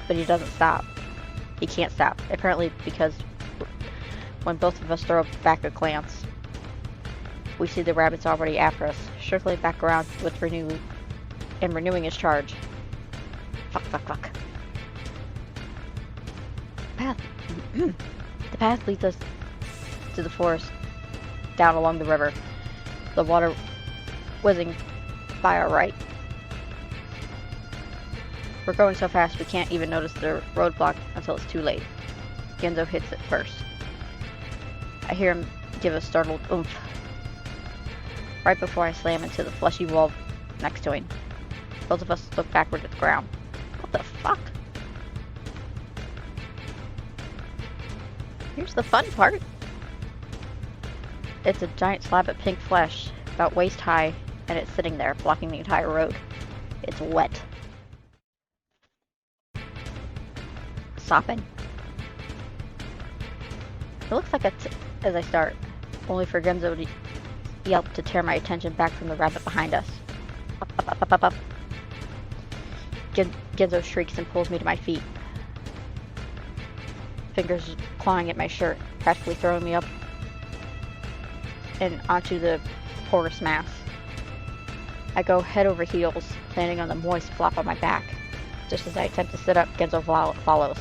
C: but he doesn't stop. He can't stop, apparently because when both of us throw back a glance, we see the rabbit's already after us, circling back around with renewing his charge. Fuck. The path leads us to the forest, down along the river, the water whizzing by our right. We're going so fast we can't even notice the roadblock until it's too late. Genzo hits it first. I hear him give a startled oomph right before I slam into the fleshy wall next to him. Both of us look backward at the ground. What the fuck? Here's the fun part. It's a giant slab of pink flesh, about waist high, and it's sitting there, blocking the entire road. It's wet. Sopping. It looks like as I start, only for Genzo to yelp to tear my attention back from the rabbit behind us. Up. Genzo shrieks and pulls me to my feet. Fingers clawing at my shirt, practically throwing me up and onto the porous mass. I go head over heels, landing on the moist flop on my back. Just as I attempt to sit up, Genzo follows.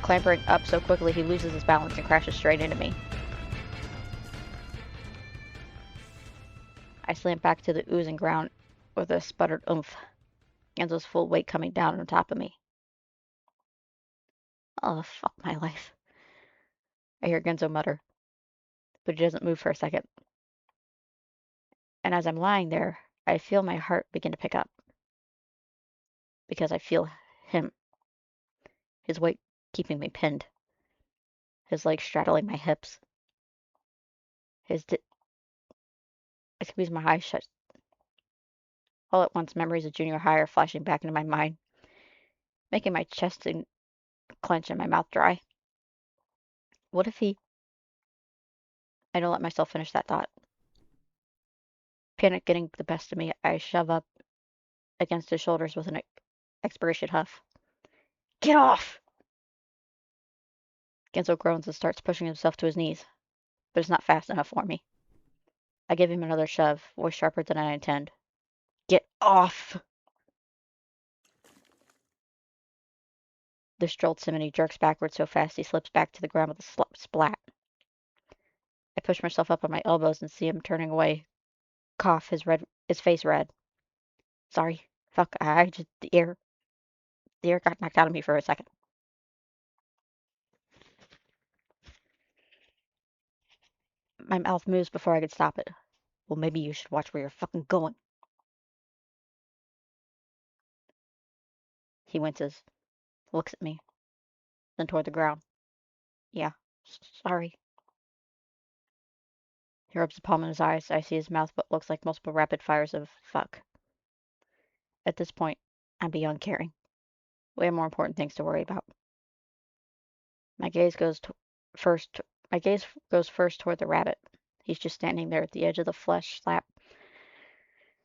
C: Clambering up so quickly he loses his balance and crashes straight into me. I slam back to the oozing ground with a sputtered oomph, Genzo's full weight coming down on top of me. Oh, fuck my life. I hear Genzo mutter, but he doesn't move for a second. And as I'm lying there, I feel my heart begin to pick up. Because I feel him. His weight keeping me pinned. His legs straddling my hips. I squeeze my eyes shut. All at once, memories of junior high are flashing back into my mind, making my chest clench and my mouth dry. What if he... I don't let myself finish that thought. Panic getting the best of me, I shove up against his shoulders with an expiration huff. Get off! Genzo groans and starts pushing himself to his knees, but it's not fast enough for me. I give him another shove, voice sharper than I intend. Get off! This jolts him and he jerks backward so fast he slips back to the ground with a splat. I push myself up on my elbows and see him turning away, cough, his face red. Sorry. Fuck, the air got knocked out of me for a second. My mouth moves before I could stop it. Well, maybe you should watch where you're fucking going. He winces, looks at me, then toward the ground. Yeah, sorry. He rubs the palm in his eyes. I see his mouth what looks like multiple rapid fires of fuck. At this point, I'm beyond caring. We have more important things to worry about. My gaze goes to first. My gaze goes first toward the rabbit. He's just standing there at the edge of the flesh slab,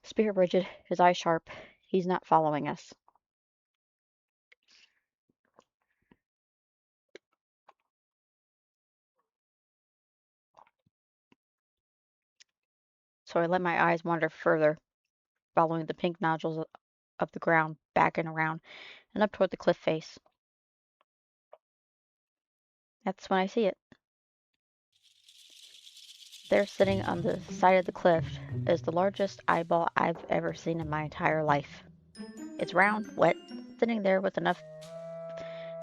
C: spirit rigid, his eyes sharp. He's not following us. So I let my eyes wander further, following the pink nodules of the ground, back and around, and up toward the cliff face. That's when I see it. There, sitting on the side of the cliff, is the largest eyeball I've ever seen in my entire life. It's round, wet, sitting there with enough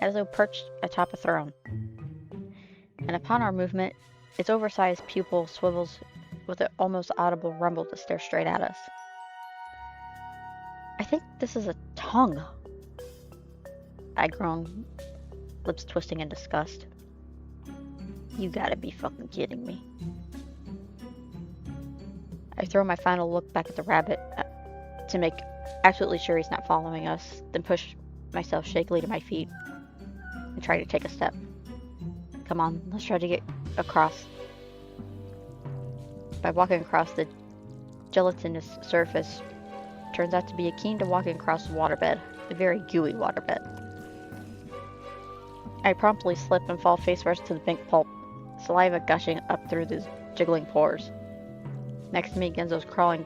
C: as though perched atop a throne. And upon our movement, its oversized pupil swivels with an almost audible rumble to stare straight at us. I think this is a tongue, I groan, lips twisting in disgust. You gotta be fucking kidding me. I throw my final look back at the rabbit to make absolutely sure he's not following us, then push myself shakily to my feet and try to take a step. Come on, let's try to get across. By walking across the gelatinous surface, turns out to be akin to walking across a waterbed, a very gooey waterbed. I promptly slip and fall face first to the pink pulp, saliva gushing up through the jiggling pores. Next to me, Genzo's crawling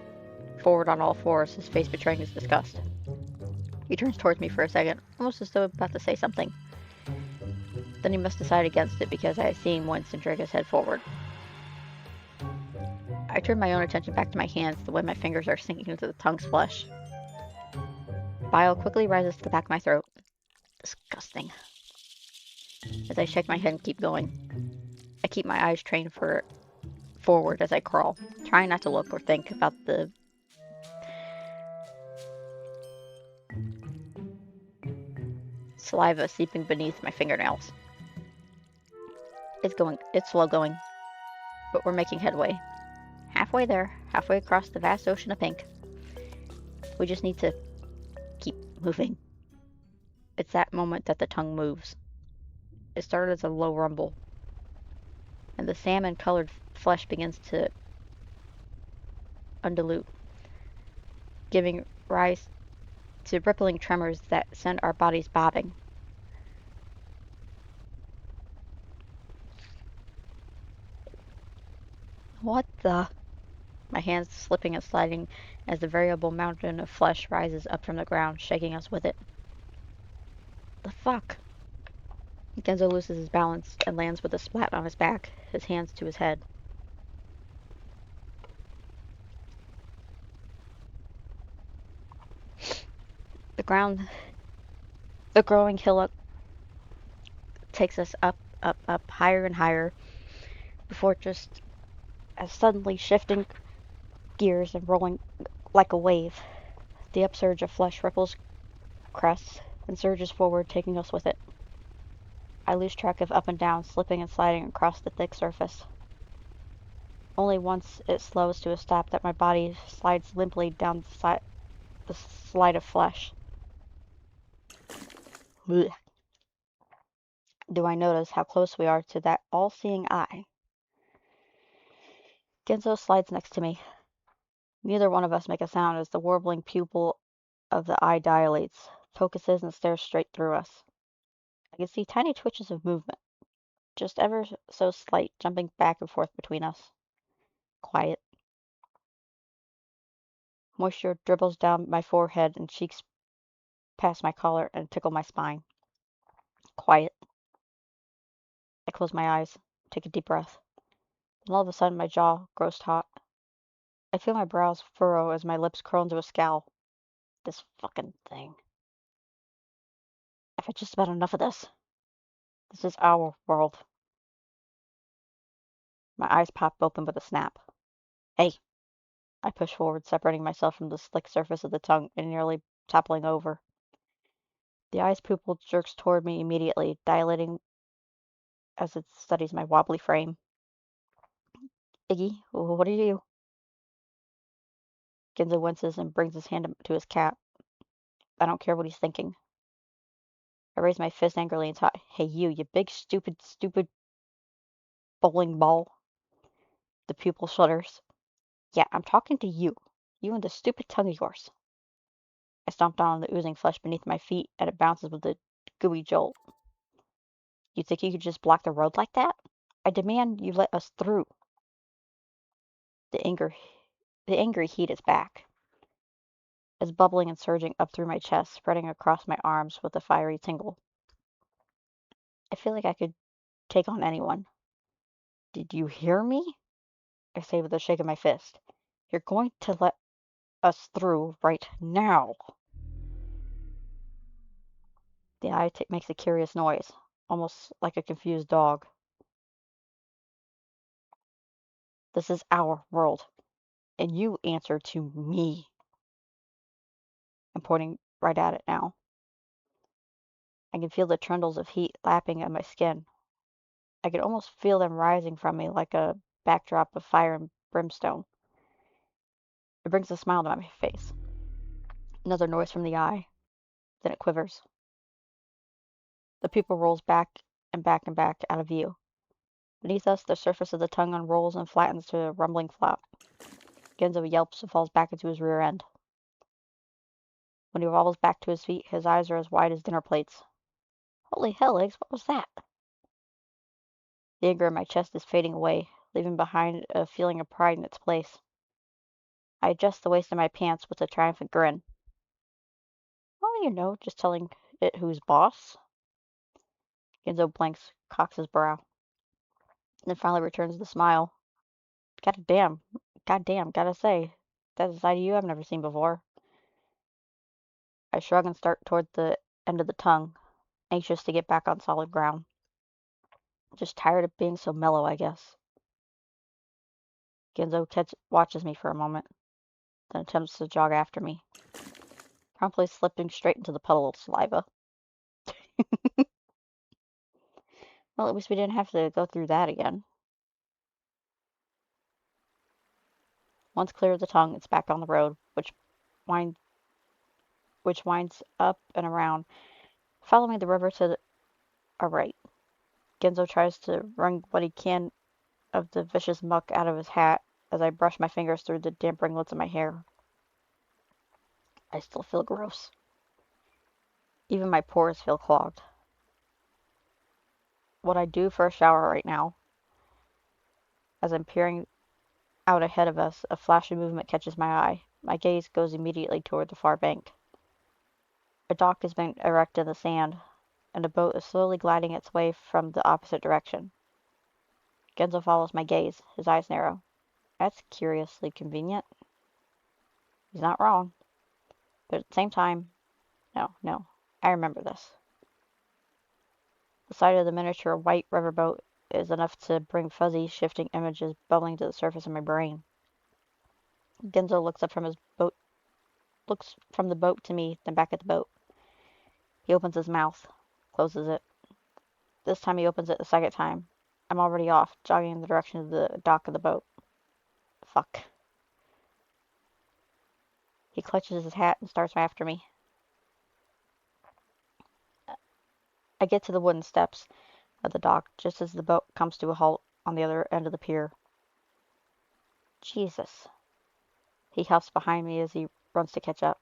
C: forward on all fours, his face betraying his disgust. He turns towards me for a second, almost as though about to say something. Then he must decide against it because I see him wince and drag his head forward. I turn my own attention back to my hands, the way my fingers are sinking into the tongue's flesh. Bile quickly rises to the back of my throat. Disgusting. As I shake my head and keep going, I keep my eyes trained forward as I crawl, trying not to look or think about the saliva seeping beneath my fingernails. It's slow going, but we're making headway. Halfway there, halfway across the vast ocean of pink. We just need to keep moving. It's that moment that the tongue moves. It started as a low rumble, and the salmon-colored flesh begins to undulate, giving rise to rippling tremors that send our bodies bobbing. What the? My hands slipping and sliding as the variable mountain of flesh rises up from the ground, shaking us with it. The fuck? Genzo loses his balance and lands with a splat on his back, his hands to his head. The growing hillock takes us up, up, up, higher and higher, before just as suddenly shifting gears and rolling like a wave. The upsurge of flesh ripples, crests, and surges forward, taking us with it. I lose track of up and down, slipping and sliding across the thick surface. Only once it slows to a stop that my body slides limply down the slide of flesh. Blech. Do I notice how close we are to that all-seeing eye? Genzo slides next to me. Neither one of us make a sound as the warbling pupil of the eye dilates, focuses, and stares straight through us. I can see tiny twitches of movement, just ever so slight, jumping back and forth between us. Quiet. Moisture dribbles down my forehead and cheeks past my collar and tickle my spine. Quiet. I close my eyes, take a deep breath. and all of a sudden my jaw grows taut. I feel my brows furrow as my lips curl into a scowl. This fucking thing. I've had just about enough of this. This is our world. My eyes pop open with a snap. Hey! I push forward, separating myself from the slick surface of the tongue and nearly toppling over. The eye's pupil jerks toward me immediately, dilating as it studies my wobbly frame. Iggy, what are you? Ginza winces and brings his hand to his cap. I don't care what he's thinking. I raise my fist angrily and talk. Hey, you big, stupid bowling ball. The pupil shudders. Yeah, I'm talking to you. You and the stupid tongue of yours. I stomp down on the oozing flesh beneath my feet, and it bounces with a gooey jolt. You think you could just block the road like that? I demand you let us through. The anger, the angry heat is back. It's bubbling and surging up through my chest, spreading across my arms with a fiery tingle. I feel like I could take on anyone. Did you hear me? I say with a shake of my fist. You're going to let us through right now. The eye makes a curious noise, almost like a confused dog. This is our world, and you answer to me. I'm pointing right at it now. I can feel the trundles of heat lapping at my skin. I can almost feel them rising from me like a backdrop of fire and brimstone. It brings a smile to my face. Another noise from the eye. Then it quivers. The pupil rolls back and back and back out of view. Beneath us, the surface of the tongue unrolls and flattens to a rumbling flop. Genzo yelps and falls back into his rear end. When he wobbles back to his feet, his eyes are as wide as dinner plates. Holy hell, Eggs, what was that? The anger in my chest is fading away, leaving behind a feeling of pride in its place. I adjust the waist of my pants with a triumphant grin. Oh, just telling it who's boss. Genzo blinks, cocks his brow, and then finally returns the smile. Goddamn, gotta say, that's a side of you I've never seen before. I shrug and start toward the end of the tongue, anxious to get back on solid ground. Just tired of being so mellow, I guess. Genzo watches me for a moment, then attempts to jog after me, promptly slipping straight into the puddle of saliva. Well, at least we didn't have to go through that again. Once clear of the tongue, it's back on the road, wind, which winds up and around, following the river to our right. Genzo tries to wring what he can of the vicious muck out of his hat as I brush my fingers through the damp ringlets of my hair. I still feel gross. Even my pores feel clogged. What I do for a shower right now, as I'm peering out ahead of us, a flash of movement catches my eye. My gaze goes immediately toward the far bank. A dock has been erected in the sand, and a boat is slowly gliding its way from the opposite direction. Genzo follows my gaze, his eyes narrow. That's curiously convenient. He's not wrong. But at the same time, no, I remember this. The sight of the miniature white riverboat is enough to bring fuzzy, shifting images bubbling to the surface of my brain. Genzo looks from the boat to me, then back at the boat. He opens his mouth, closes it. This time he opens it a second time. I'm already off, jogging in the direction of the dock of the boat. Fuck. He clutches his hat and starts after me. I get to the wooden steps of the dock just as the boat comes to a halt on the other end of the pier. Jesus. He huffs behind me as he runs to catch up.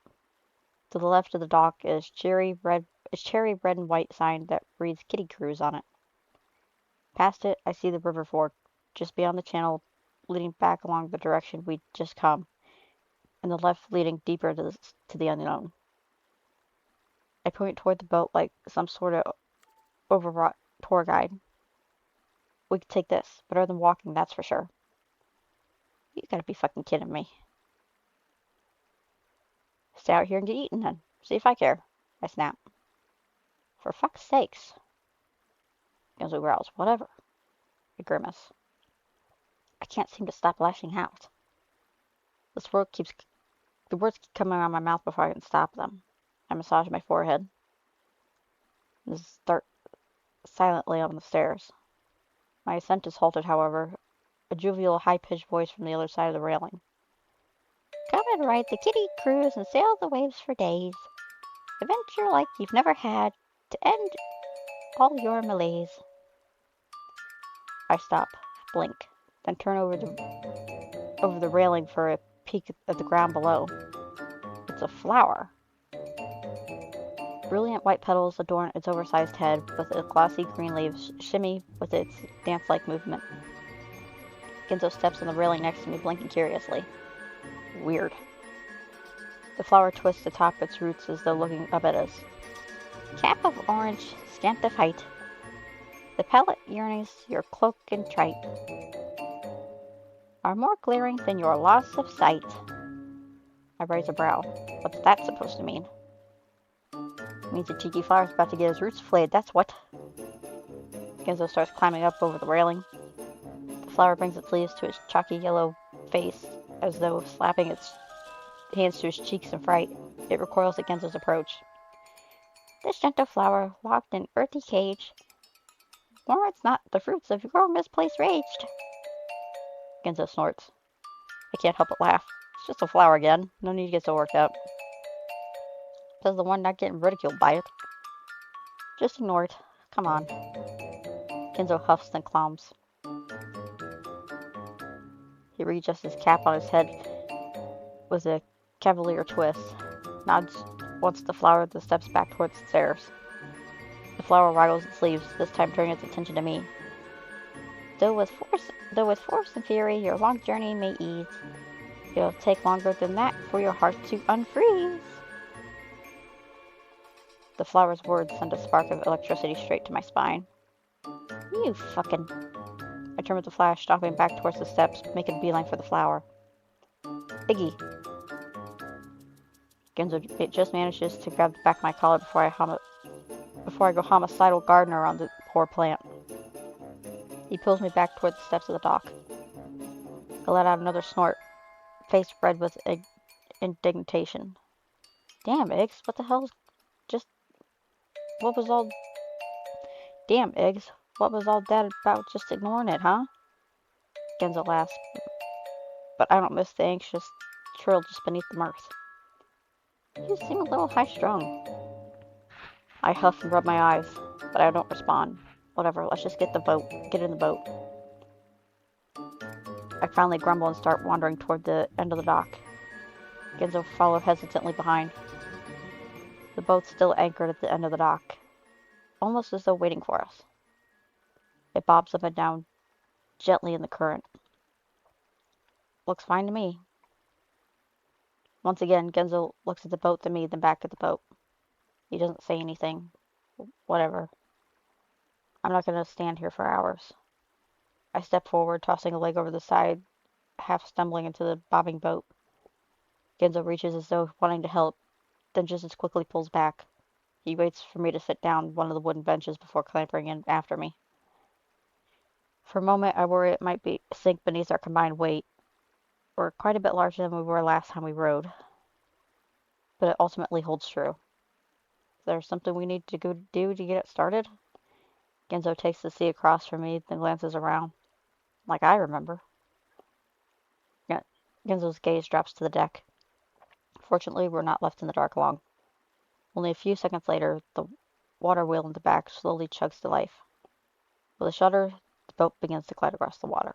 C: To the left of the dock is cherry red and white sign that reads Kitty Cruise on it. Past it, I see the river fork, just beyond the channel leading back along the direction we'd just come, and the left leading deeper to the unknown. I point toward the boat like some sort of overwrought tour guide. We could take this, better than walking, that's for sure. You gotta be fucking kidding me. Stay out here and get eaten then. See if I care. I snap. For fuck's sakes. Genzo growls. Whatever. I grimace. I can't seem to stop lashing out. The words keep coming out of my mouth before I can stop them. I massage my forehead and start silently on the stairs. My ascent is halted, however. A jovial, high-pitched voice from the other side of the railing. Come and ride the kiddie cruise and sail the waves for days. Adventure like you've never had to end all your malaise. I stop, blink, then turn over the railing for a peek at the ground below. It's a flower. Brilliant white petals adorn its oversized head, with its glossy green leaves shimmy with its dance-like movement. Genzo steps on the railing next to me, blinking curiously. Weird. The flower twists atop its roots as though looking up at us. Cap of orange, scant of height. The palette yearnings your cloak and trite are more glaring than your loss of sight. I raise a brow. What's that supposed to mean? It means the cheeky flower's about to get his roots flayed, that's what. Genzo starts climbing up over the railing. The flower brings its leaves to its chalky yellow face, as though slapping its hands to his cheeks in fright. It recoils at Genzo's approach. This gentle flower, locked in earthy cage, warrants not the fruits of your misplaced rage. Genzo snorts. I can't help but laugh. It's just a flower again. No need to get so worked up. Says the one not getting ridiculed by it. Just ignore it. Come on. Genzo huffs and clams. He readjusts his cap on his head with a cavalier twist. Nods once the flower, then steps back towards the stairs. The flower waggles its leaves, this time turning its attention to me. Though with force and fury your long journey may ease, it'll take longer than that for your heart to unfreeze. The flower's words send a spark of electricity straight to my spine. You fucking... I turn with the flash, stopping back towards the steps, making a beeline for the flower. Iggy. Genzo just manages to grab the back of my collar before I go homicidal gardener on the poor plant. He pulls me back toward the steps of the dock. I let out another snort, face red with indignation. Damn, Iggs, what the hell? What was all... Damn, Iggs, what was all that about just ignoring it, huh? Genzo laughs, but I don't miss the anxious trill just beneath the mirth. You seem a little high-strung. I huff and rub my eyes, but I don't respond. Whatever, let's just get in the boat. I finally grumble and start wandering toward the end of the dock. Genzo followed hesitantly behind. The boat's still anchored at the end of the dock, almost as though waiting for us. It bobs up and down gently in the current. Looks fine to me. Once again, Genzo looks at the boat, then me, then back at the boat. He doesn't say anything. Whatever. I'm not going to stand here for hours. I step forward, tossing a leg over the side, half stumbling into the bobbing boat. Genzo reaches as though wanting to help, then just as quickly pulls back. He waits for me to sit down one of the wooden benches before clambering in after me. For a moment, I worry it might sink beneath our combined weight. We're quite a bit larger than we were last time we rode. But it ultimately holds true. Is there something we need to go do to get it started? Genzo takes the seat across from me, then glances around. Like I remember. Genzo's gaze drops to the deck. Fortunately, we're not left in the dark long. Only a few seconds later, the water wheel in the back slowly chugs to life. With a shudder, the boat begins to glide across the water.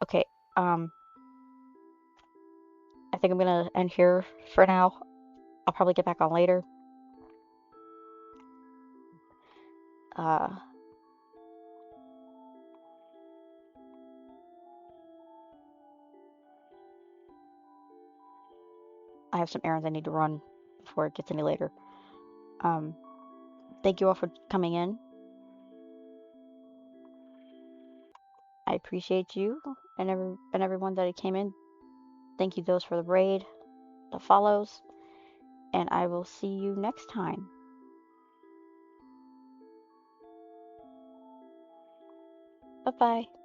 C: Okay, I think I'm gonna end here for now. I'll probably get back on later. I have some errands I need to run before it gets any later. Thank you all for coming in. I appreciate you and everyone that came in. Thank you those for the raid, the follows, and I will see you next time. Bye bye.